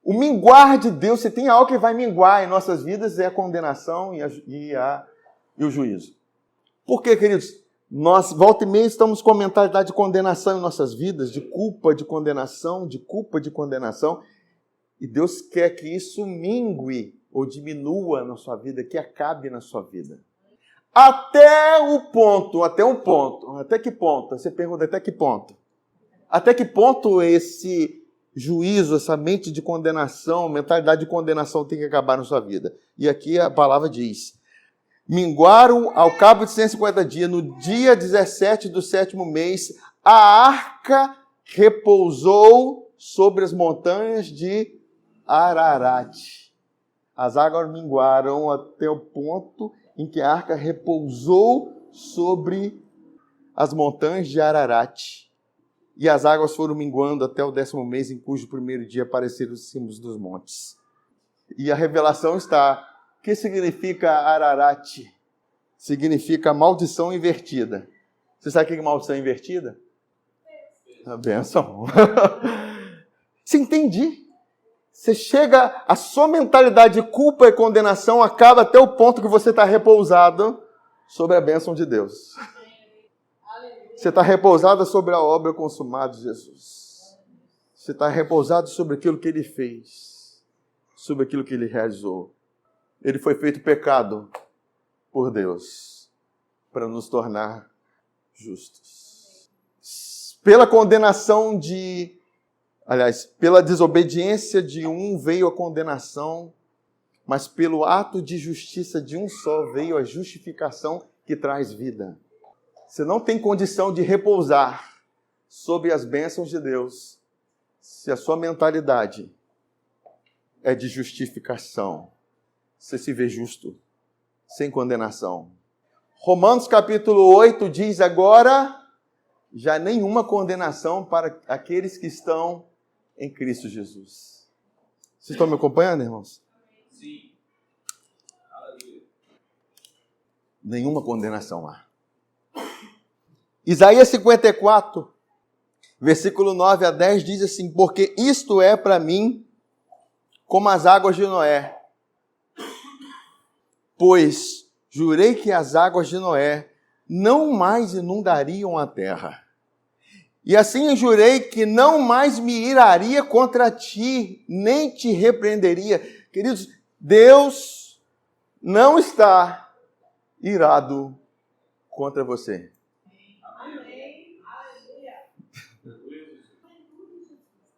o minguar de Deus, se tem algo que vai minguar em nossas vidas, é a condenação e o juízo. Por quê, queridos? Nós, volta e meia, estamos com a mentalidade de condenação em nossas vidas, de culpa, de condenação, de culpa, de condenação. E Deus quer que isso mingue ou diminua na sua vida, que acabe na sua vida. Até um ponto. Até que ponto? Você pergunta, até que ponto? Até que ponto esse juízo, essa mente de condenação, mentalidade de condenação tem que acabar na sua vida? E aqui a palavra diz: minguaram ao cabo de 150 dias, no dia 17 do 7º mês, a arca repousou sobre as montanhas de Ararat. As águas minguaram até o ponto em que a arca repousou sobre as montanhas de Ararat. E as águas foram minguando até o 10º mês, em cujo primeiro dia apareceram os cimos dos montes. E a revelação está: o que significa Ararat? Significa maldição invertida. Você sabe o que é maldição invertida? A bênção. Você entende? Você chega, a sua mentalidade de culpa e condenação acaba até o ponto que você está repousado sobre a bênção de Deus. Você está repousado sobre a obra consumada de Jesus. Você está repousado sobre aquilo que Ele fez, sobre aquilo que Ele realizou. Ele foi feito pecado por Deus para nos tornar justos. Pela condenação pela desobediência de um veio a condenação, mas pelo ato de justiça de um só veio a justificação que traz vida. Você não tem condição de repousar sobre as bênçãos de Deus se a sua mentalidade é de justificação. Você se vê justo, sem condenação. Romanos capítulo 8 diz: agora já nenhuma condenação para aqueles que estão em Cristo Jesus. Vocês estão me acompanhando, irmãos? Sim. Nenhuma condenação lá. Isaías 54, versículo 9 a 10 diz assim: porque isto é para mim como as águas de Noé. Pois jurei que as águas de Noé não mais inundariam a terra. E assim eu jurei que não mais me iraria contra ti, nem te repreenderia. Queridos, Deus não está irado contra você.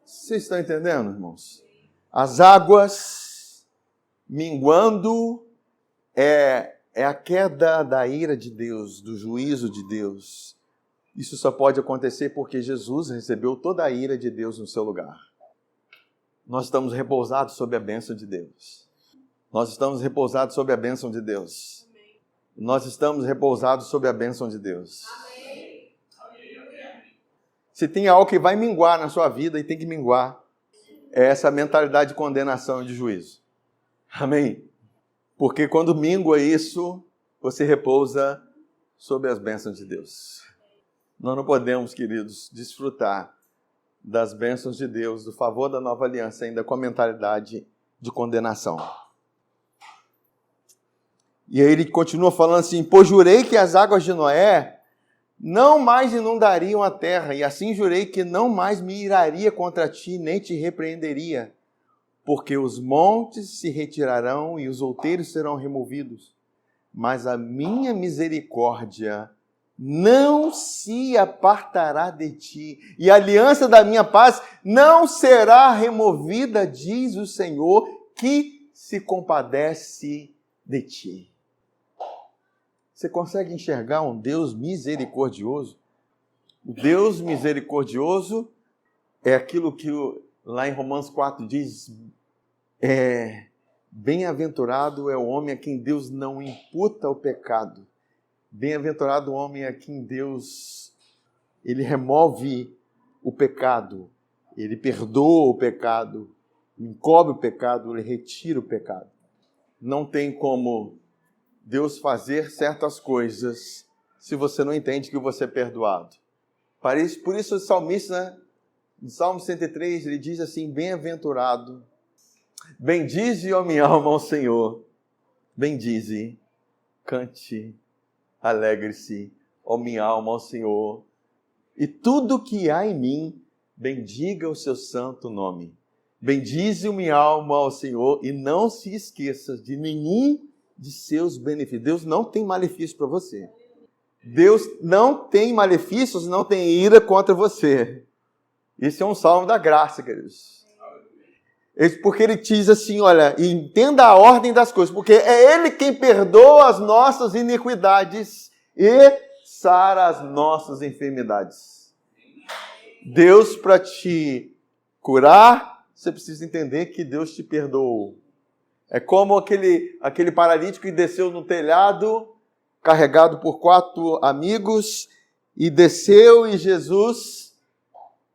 Vocês estão entendendo, irmãos? As águas minguando é a queda da ira de Deus, do juízo de Deus. Isso só pode acontecer porque Jesus recebeu toda a ira de Deus no seu lugar. Nós estamos repousados sob a bênção de Deus. Nós estamos repousados sob a bênção de Deus. Nós estamos repousados sob a bênção de Deus. Se tem algo que vai minguar na sua vida e tem que minguar, é essa mentalidade de condenação e de juízo. Amém? Porque quando mingua isso, você repousa sob as bênçãos de Deus. Nós não podemos, queridos, desfrutar das bênçãos de Deus, do favor da nova aliança, ainda com a mentalidade de condenação. E aí ele continua falando assim: pois jurei que as águas de Noé não mais inundariam a terra, e assim jurei que não mais me iraria contra ti, nem te repreenderia, porque os montes se retirarão e os outeiros serão removidos, mas a minha misericórdia não se apartará de ti, e a aliança da minha paz não será removida, diz o Senhor, que se compadece de ti. Você consegue enxergar um Deus misericordioso? O Deus misericordioso é aquilo que lá em Romanos 4 diz, bem-aventurado é o homem a quem Deus não imputa o pecado. Bem-aventurado o homem a quem Deus, ele remove o pecado, ele perdoa o pecado, encobre o pecado, ele retira o pecado. Não tem como Deus fazer certas coisas se você não entende que você é perdoado. Por isso o salmista, no Salmo 103, ele diz assim: bem-aventurado, bendize, ó minha alma, ao Senhor, bendize, cante, alegre-se, ó minha alma, ao Senhor, e tudo que há em mim, bendiga o seu santo nome. Bendize minha alma ao Senhor e não se esqueça de nenhum de seus benefícios. Deus não tem malefício para você. Deus não tem malefícios, não tem ira contra você. Esse é um salmo da graça, queridos. Porque ele diz assim, olha, entenda a ordem das coisas, porque é Ele quem perdoa as nossas iniquidades e sara as nossas enfermidades. Deus, para te curar, você precisa entender que Deus te perdoou. É como aquele paralítico que desceu no telhado, carregado por 4 amigos, e desceu, e Jesus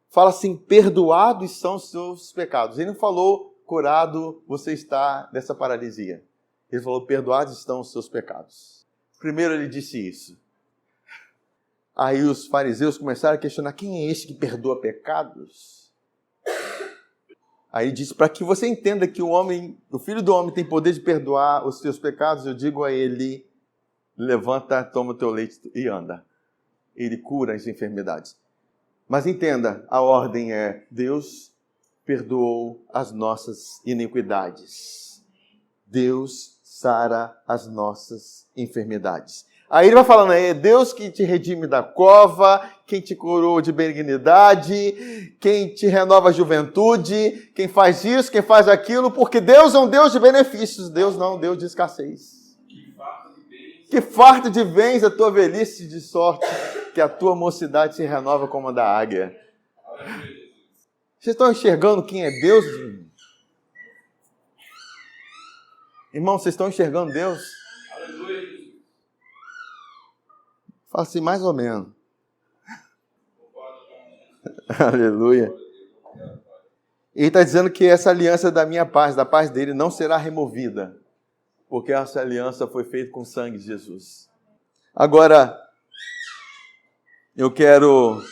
fala assim: perdoados são os seus pecados. Ele não falou: curado você está dessa paralisia. Ele falou: perdoados estão os seus pecados. Primeiro ele disse isso. Aí os fariseus começaram a questionar: quem é esse que perdoa pecados? Aí ele disse: para que você entenda que o Filho do Homem tem poder de perdoar os seus pecados, eu digo a ele: levanta, toma o teu leite e anda. Ele cura as enfermidades. Mas entenda, a ordem é: Deus perdoou as nossas iniquidades. Deus sara as nossas enfermidades. Aí ele vai falando: é Deus que te redime da cova, quem te curou de benignidade, quem te renova a juventude, quem faz isso, quem faz aquilo, porque Deus é um Deus de benefícios, Deus não é um Deus de escassez. Que farta de bens a tua velhice, de sorte que a tua mocidade se renova como a da águia. Vocês estão enxergando quem é Deus? Irmão, vocês estão enxergando Deus? Fala assim, mais ou menos. Aleluia. Ele está dizendo que essa aliança da minha paz, da paz dele, não será removida, porque essa aliança foi feita com o sangue de Jesus. Agora, eu quero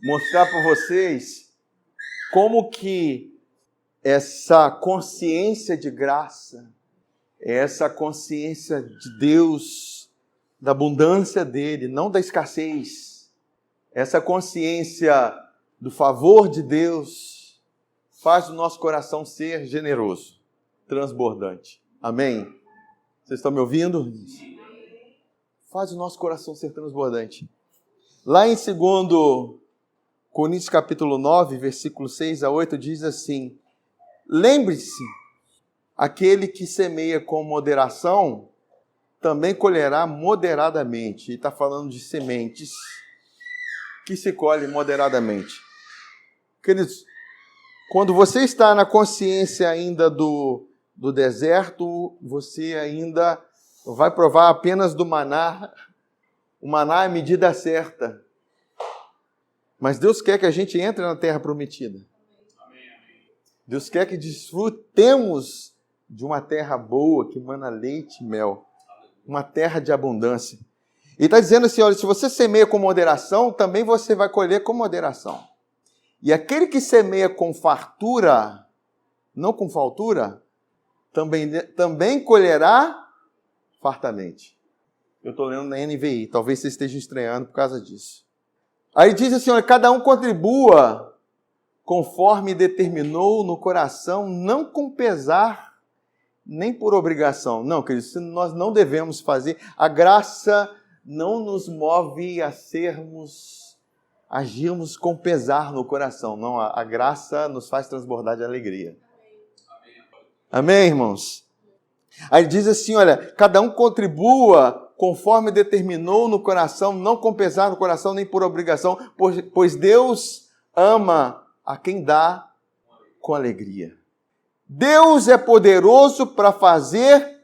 mostrar para vocês como que essa consciência de graça, essa consciência de Deus, da abundância dele, não da escassez, essa consciência do favor de Deus, faz o nosso coração ser generoso, transbordante. Amém? Vocês estão me ouvindo? Faz o nosso coração ser transbordante. Lá em 2 Coríntios capítulo 9, versículo 6 a 8, diz assim: lembre-se, aquele que semeia com moderação, também colherá moderadamente. E está falando de sementes que se colhem moderadamente. Queridos, quando você está na consciência ainda do deserto, você ainda vai provar apenas do maná. O maná é a medida certa. Mas Deus quer que a gente entre na terra prometida. Deus quer que desfrutemos de uma terra boa, que mana leite e mel. uma terra de abundância. E está dizendo assim, olha, se você semeia com moderação, também você vai colher com moderação. E aquele que semeia com fartura, não com faltura, também colherá fartamente. Eu estou lendo na NVI, talvez você esteja estranhando por causa disso. Aí diz assim, olha, cada um contribua conforme determinou no coração, não com pesar, nem por obrigação. Não, queridos, nós não devemos fazer. A graça não nos move a agirmos com pesar no coração. Não, a graça nos faz transbordar de alegria. Amém, irmãos? Aí diz assim, olha, cada um contribua conforme determinou no coração, não com pesar no coração, nem por obrigação, pois Deus ama a quem dá com alegria. Deus é poderoso para fazer,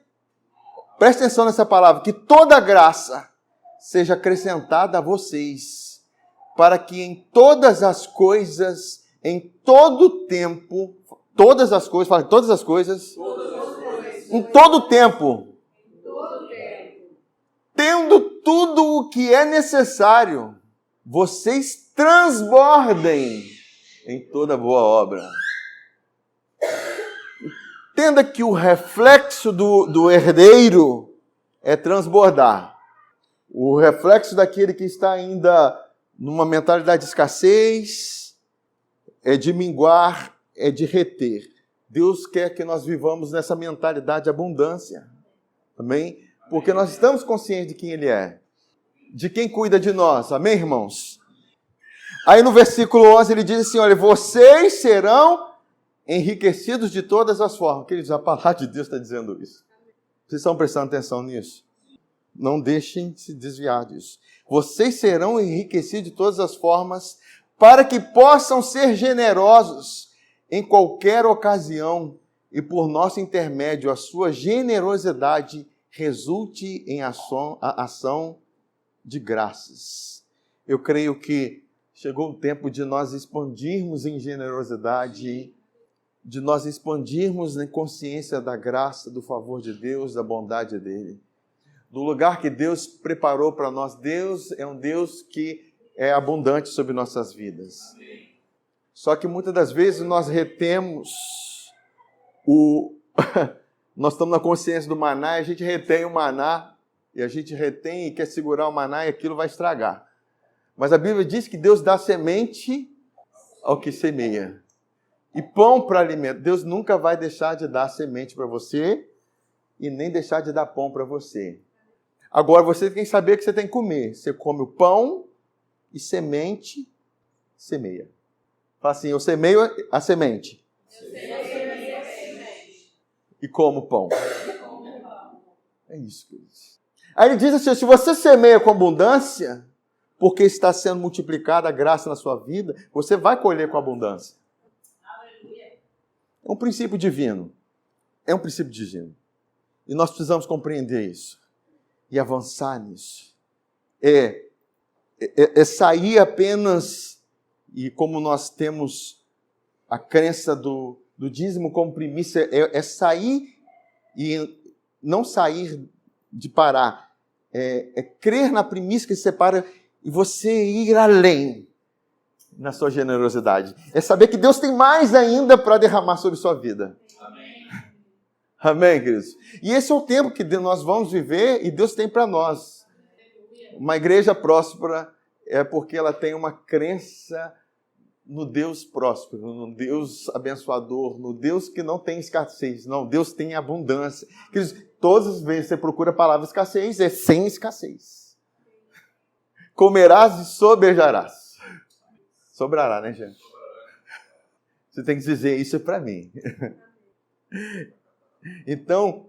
presta atenção nessa palavra, que toda graça seja acrescentada a vocês, para que em todas as coisas, em todo tempo, todas as coisas, fala todas as coisas, em todo tempo, tendo tudo o que é necessário, vocês transbordem em toda boa obra. Entenda que o reflexo do herdeiro é transbordar. O reflexo daquele que está ainda numa mentalidade de escassez é de minguar, é de reter. Deus quer que nós vivamos nessa mentalidade de abundância. Amém? Porque nós estamos conscientes de quem Ele é. De quem cuida de nós. Amém, irmãos? Aí no versículo 11 ele diz assim, olha, vocês serão enriquecidos de todas as formas. Queridos, a palavra de Deus está dizendo isso. Vocês estão prestando atenção nisso? Não deixem de se desviar disso. Vocês serão enriquecidos de todas as formas para que possam ser generosos em qualquer ocasião e por nosso intermédio a sua generosidade resulte em ação de graças. Eu creio que chegou o tempo de nós expandirmos em generosidade, de nós expandirmos em consciência da graça, do favor de Deus, da bondade dEle. Do lugar que Deus preparou para nós. Deus é um Deus que é abundante sobre nossas vidas. Só que muitas das vezes nós retemos nós estamos na consciência do maná, e a gente retém o maná, e a gente retém e quer segurar o maná e aquilo vai estragar. Mas a Bíblia diz que Deus dá semente ao que semeia. E pão para alimento. Deus nunca vai deixar de dar semente para você e nem deixar de dar pão para você. Agora você tem que saber que você tem que comer. Você come o pão e semente, semeia. Fala assim, eu semeio a semente. E como o pão. É isso, queridos. Aí ele diz assim, se você semeia com abundância, porque está sendo multiplicada a graça na sua vida, você vai colher com abundância. É um princípio divino. É um princípio divino. E nós precisamos compreender isso. E avançar nisso. É sair apenas, e como nós temos a crença do dízimo como primícia, é sair e não sair de parar. É crer na primícia que separa e você ir além na sua generosidade. É saber que Deus tem mais ainda para derramar sobre sua vida. Amém. Amém, queridos? E esse é o tempo que nós vamos viver e Deus tem para nós. Uma igreja próspera é porque ela tem uma crença no Deus próspero, no Deus abençoador, no Deus que não tem escassez. Não, Deus tem abundância. Queridos, todas as vezes que você procura a palavra escassez, é sem escassez. Comerás e sobejarás. Sobrará, né, gente? Você tem que dizer, isso é para mim. Então,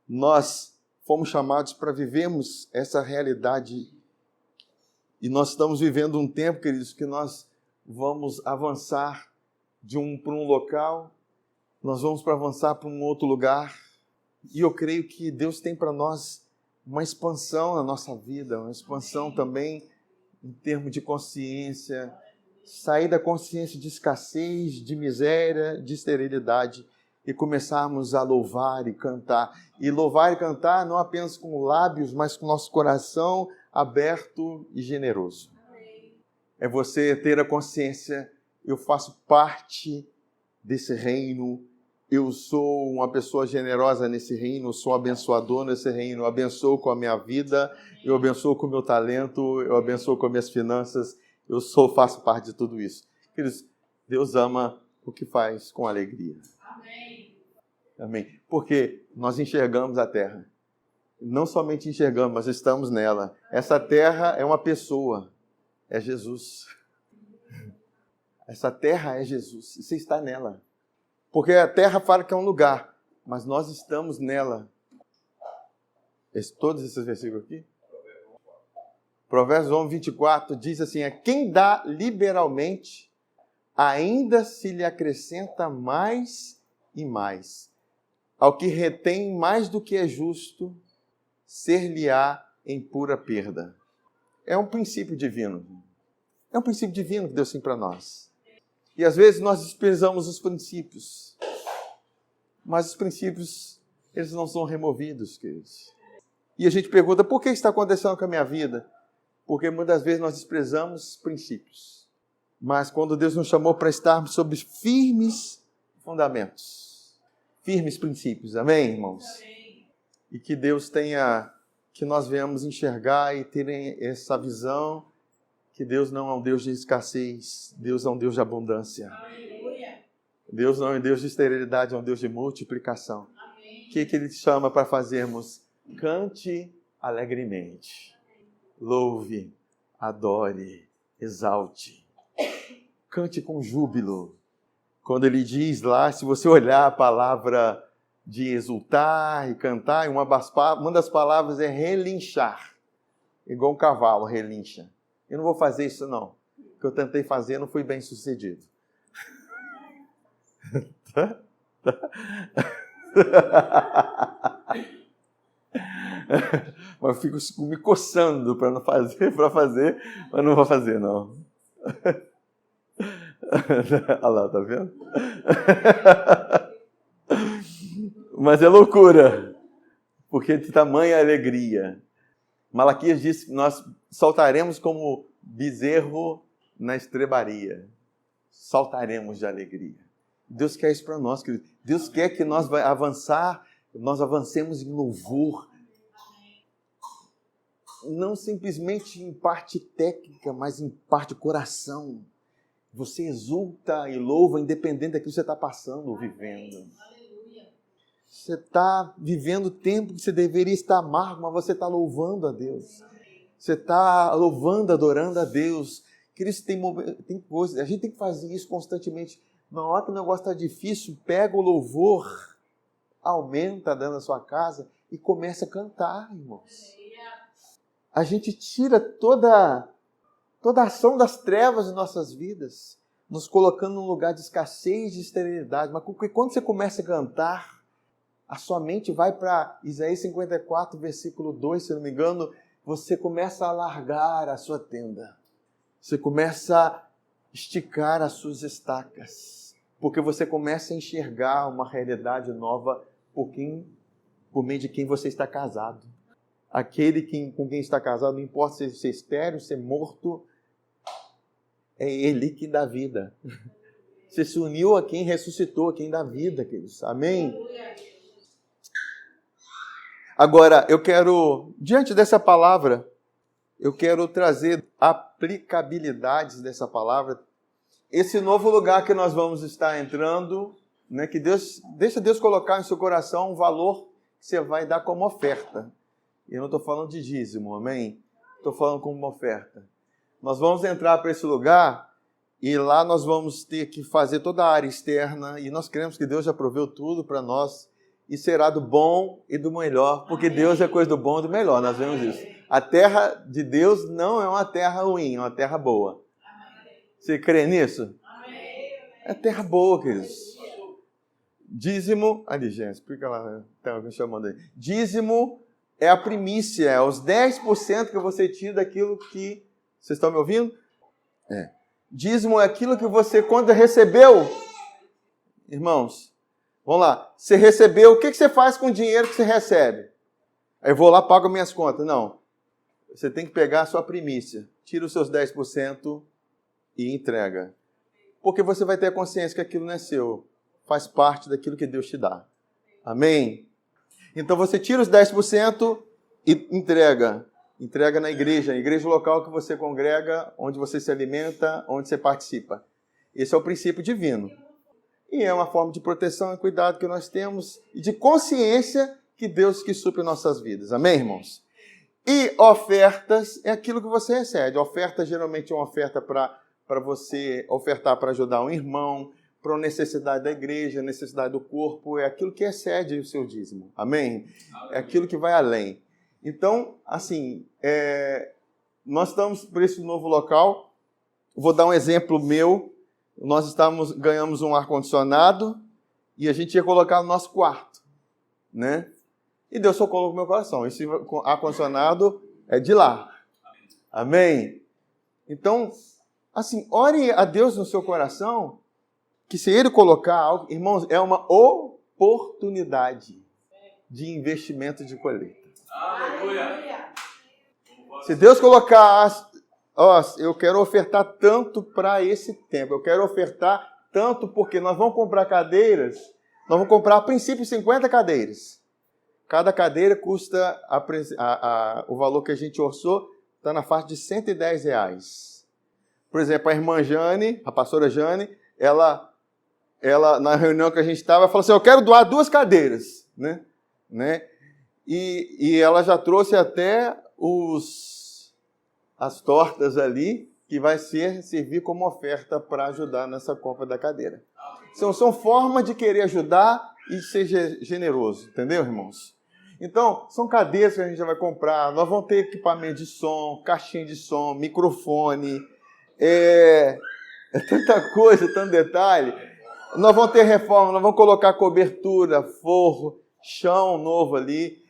nós fomos chamados para vivermos essa realidade. E nós estamos vivendo um tempo, queridos, que nós vamos avançar para um local, nós vamos avançar para um outro lugar. E eu creio que Deus tem para nós uma expansão na nossa vida, uma expansão também em termos de consciência, sair da consciência de escassez, de miséria, de esterilidade, e começarmos a louvar e cantar. E louvar e cantar não apenas com lábios, mas com nosso coração aberto e generoso. É você ter a consciência, eu faço parte desse reino, eu sou uma pessoa generosa nesse reino, eu sou um abençoador nesse reino, eu abençoo com a minha vida, eu abençoo com o meu talento, eu abençoo com as minhas finanças, faço parte de tudo isso. Queridos, Deus ama o que faz com alegria. Amém. Amém. Porque nós enxergamos a terra. Não somente enxergamos, mas estamos nela. Essa terra é uma pessoa, é Jesus. Essa terra é Jesus, você está nela. Porque a terra fala que é um lugar, mas nós estamos nela. Todos esses versículos aqui? Provérbios 11:24 diz assim, quem dá liberalmente, ainda se lhe acrescenta mais e mais. Ao que retém mais do que é justo, ser-lhe-á em pura perda. É um princípio divino. É um princípio divino que Deus tem para nós. E às vezes nós desprezamos os princípios. Mas os princípios, eles não são removidos, queridos. E a gente pergunta, por que está acontecendo com a minha vida? Porque muitas vezes nós desprezamos princípios. Mas quando Deus nos chamou para estarmos sob firmes fundamentos, firmes princípios, amém, irmãos? Amém. E que Deus tenha, que nós venhamos enxergar e terem essa visão, que Deus não é um Deus de escassez, Deus é um Deus de abundância. Aleluia. Deus não é um Deus de esterilidade, é um Deus de multiplicação. Amém. O que Ele chama para fazermos? Cante alegremente, louve, adore, exalte. Cante com júbilo. Quando ele diz lá, se você olhar a palavra de exultar e cantar, uma das palavras é relinchar. Igual um cavalo relincha. Eu não vou fazer isso não. O que eu tentei fazer não foi bem sucedido. Mas eu fico me coçando para fazer, mas não vou fazer não. Olha lá, tá vendo? Mas é loucura, porque de tamanha alegria. Malaquias diz que nós saltaremos como bezerro na estrebaria. Saltaremos de alegria. Deus quer isso para nós, querido. Deus quer que nós avancemos em louvor. Não simplesmente em parte técnica, mas em parte coração. Você exulta e louva independente daquilo que você está passando ou vivendo. Você está vivendo o tempo que você deveria estar amargo, mas você está louvando a Deus. Você está louvando, adorando a Deus. Cristo tem coisas, a gente tem que fazer isso constantemente. Na hora que o negócio está difícil, pega o louvor, aumenta dentro da sua casa e começa a cantar, irmãos. A gente tira toda a ação das trevas de nossas vidas, nos colocando num lugar de escassez e de esterilidade. Mas quando você começa a cantar, a sua mente vai para Isaías 54, versículo 2, se não me engano, você começa a alargar a sua tenda. Você começa a esticar as suas estacas, porque você começa a enxergar uma realidade nova por meio de quem você está casado. Aquele com quem está casado, não importa se ser estéril, ser morto, é Ele que dá vida. Você se uniu a quem ressuscitou, a quem dá vida, queridos. Amém? Agora, diante dessa palavra, eu quero trazer aplicabilidades dessa palavra. Esse novo lugar que nós vamos estar entrando, né, que deixa Deus colocar em seu coração um valor que você vai dar como oferta. Eu não estou falando de dízimo, amém? Estou falando como uma oferta. Nós vamos entrar para esse lugar e lá nós vamos ter que fazer toda a área externa e nós cremos que Deus já proveu tudo para nós e será do bom e do melhor, porque Deus é coisa do bom e do melhor, nós vemos isso. A terra de Deus não é uma terra ruim, é uma terra boa. Você crê nisso? É terra boa, queridos. Dízimo, ali, gente, explica lá, tem alguém chamando aí. Dízimo é a primícia, é os 10% que você tira daquilo que... Vocês estão me ouvindo? Dízimo é aquilo que você, quando recebeu, irmãos, Vamos lá. Você recebeu, o que você faz com o dinheiro que você recebe? Aí eu vou lá, pago minhas contas. Não. Você tem que pegar a sua primícia. Tira os seus 10% e entrega. Porque você vai ter a consciência que aquilo não é seu. Faz parte daquilo que Deus te dá. Amém? Então você tira os 10% e entrega. Entrega na igreja local que você congrega, onde você se alimenta, onde você participa. Esse é o princípio divino. E é uma forma de proteção e cuidado que nós temos e de consciência que Deus que supre nossas vidas. Amém, irmãos? E ofertas é aquilo que você recebe. Oferta geralmente é uma oferta para você ofertar para ajudar um irmão, para uma necessidade da igreja, necessidade do corpo. É aquilo que excede o seu dízimo. Amém? É aquilo que vai além. Então, assim, nós estamos por esse novo local. Vou dar um exemplo meu. Nós ganhamos um ar-condicionado e a gente ia colocar no nosso quarto, né? E Deus socorreu no meu coração. Esse ar-condicionado é de lá. Amém? Então, assim, ore a Deus no seu coração, que se Ele colocar algo, irmãos, é uma oportunidade de investimento de colheita. Aleluia! Se Deus colocar, eu quero ofertar tanto para esse tempo, eu quero ofertar tanto porque nós vamos comprar cadeiras, nós vamos comprar a princípio 50 cadeiras. Cada cadeira custa, o valor que a gente orçou, está na faixa de R$110. Por exemplo, a irmã Jane, a pastora Jane, ela na reunião que a gente estava, falou assim, eu quero doar 2 cadeiras, né? E ela já trouxe até as tortas ali, que vai servir como oferta para ajudar nessa compra da cadeira. São formas de querer ajudar e ser generoso, entendeu, irmãos? Então, são cadeiras que a gente já vai comprar, nós vamos ter equipamento de som, caixinha de som, microfone, é tanta coisa, tanto detalhe. Nós vamos ter reforma, nós vamos colocar cobertura, forro, chão novo ali,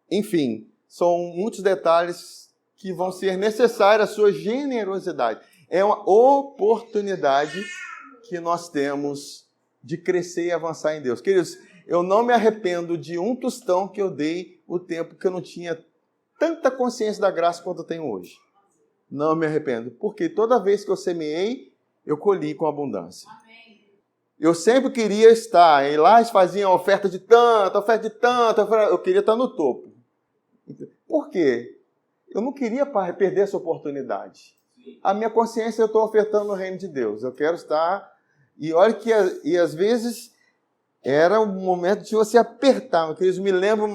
enfim, são muitos detalhes que vão ser necessários à sua generosidade. É uma oportunidade que nós temos de crescer e avançar em Deus. Queridos, eu não me arrependo de um tostão que eu dei o tempo que eu não tinha tanta consciência da graça quanto eu tenho hoje. Não me arrependo, porque toda vez que eu semeei, eu colhi com abundância. Eu sempre queria estar, e lá eles faziam oferta de tanto, eu queria estar no topo. Por quê? Eu não queria perder essa oportunidade. A minha consciência, eu estou ofertando no reino de Deus. Eu quero estar... E olha que às vezes era um momento de você apertar. Eu me lembro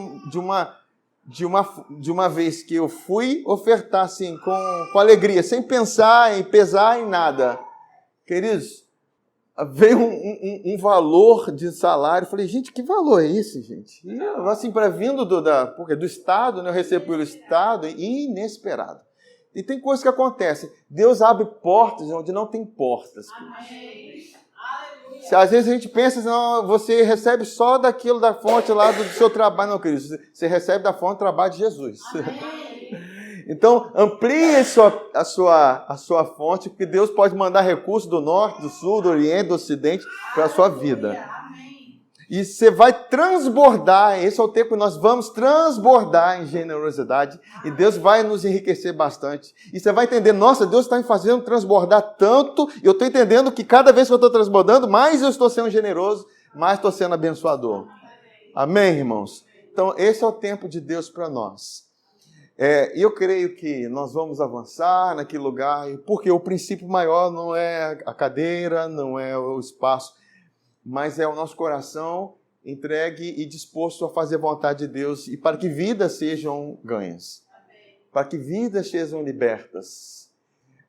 de uma vez que eu fui ofertar assim, com alegria, sem pensar em pesar em nada. Queridos, veio um valor de salário. Eu falei, gente, que valor é esse, gente? E assim, vindo do Estado, né, eu recebo pelo Estado, inesperado. E tem coisas que acontecem. Deus abre portas onde não tem portas. Se às vezes a gente pensa, não, você recebe só daquilo da fonte lá do seu trabalho. Não, querido, você recebe da fonte do trabalho de Jesus. Então, amplie a sua fonte, porque Deus pode mandar recursos do norte, do sul, do oriente, do ocidente para a sua vida. E você vai transbordar, esse é o tempo que nós vamos transbordar em generosidade, e Deus vai nos enriquecer bastante. E você vai entender, nossa, Deus está me fazendo transbordar tanto, e eu estou entendendo que cada vez que eu estou transbordando, mais eu estou sendo generoso, mais estou sendo abençoador. Amém, irmãos? Então, esse é o tempo de Deus para nós. E eu creio que nós vamos avançar naquele lugar, porque o princípio maior não é a cadeira, não é o espaço, mas é o nosso coração entregue e disposto a fazer a vontade de Deus e para que vidas sejam ganhas, para que vidas sejam libertas,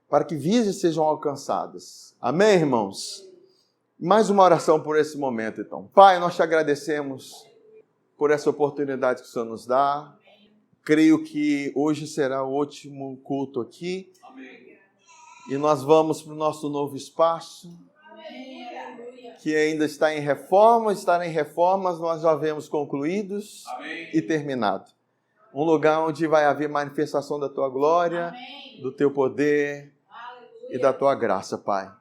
para que vidas sejam alcançadas. Amém, irmãos? Mais uma oração por esse momento, então. Pai, nós te agradecemos por essa oportunidade que o Senhor nos dá. Creio que hoje será o último culto aqui. Amém. E nós vamos para o nosso novo espaço. Amém. Que ainda está em reformas, nós já vemos concluídos. Amém. E terminado. Um lugar onde vai haver manifestação da tua glória, amém, do teu poder, aleluia, e da tua graça, Pai.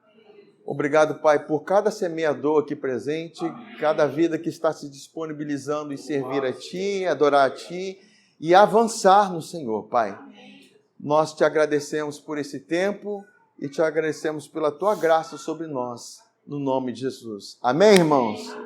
Obrigado, Pai, por cada semeador aqui presente, cada vida que está se disponibilizando em servir a Ti, adorar a Ti e avançar no Senhor, Pai. Nós te agradecemos por esse tempo e te agradecemos pela Tua graça sobre nós, no nome de Jesus. Amém, irmãos?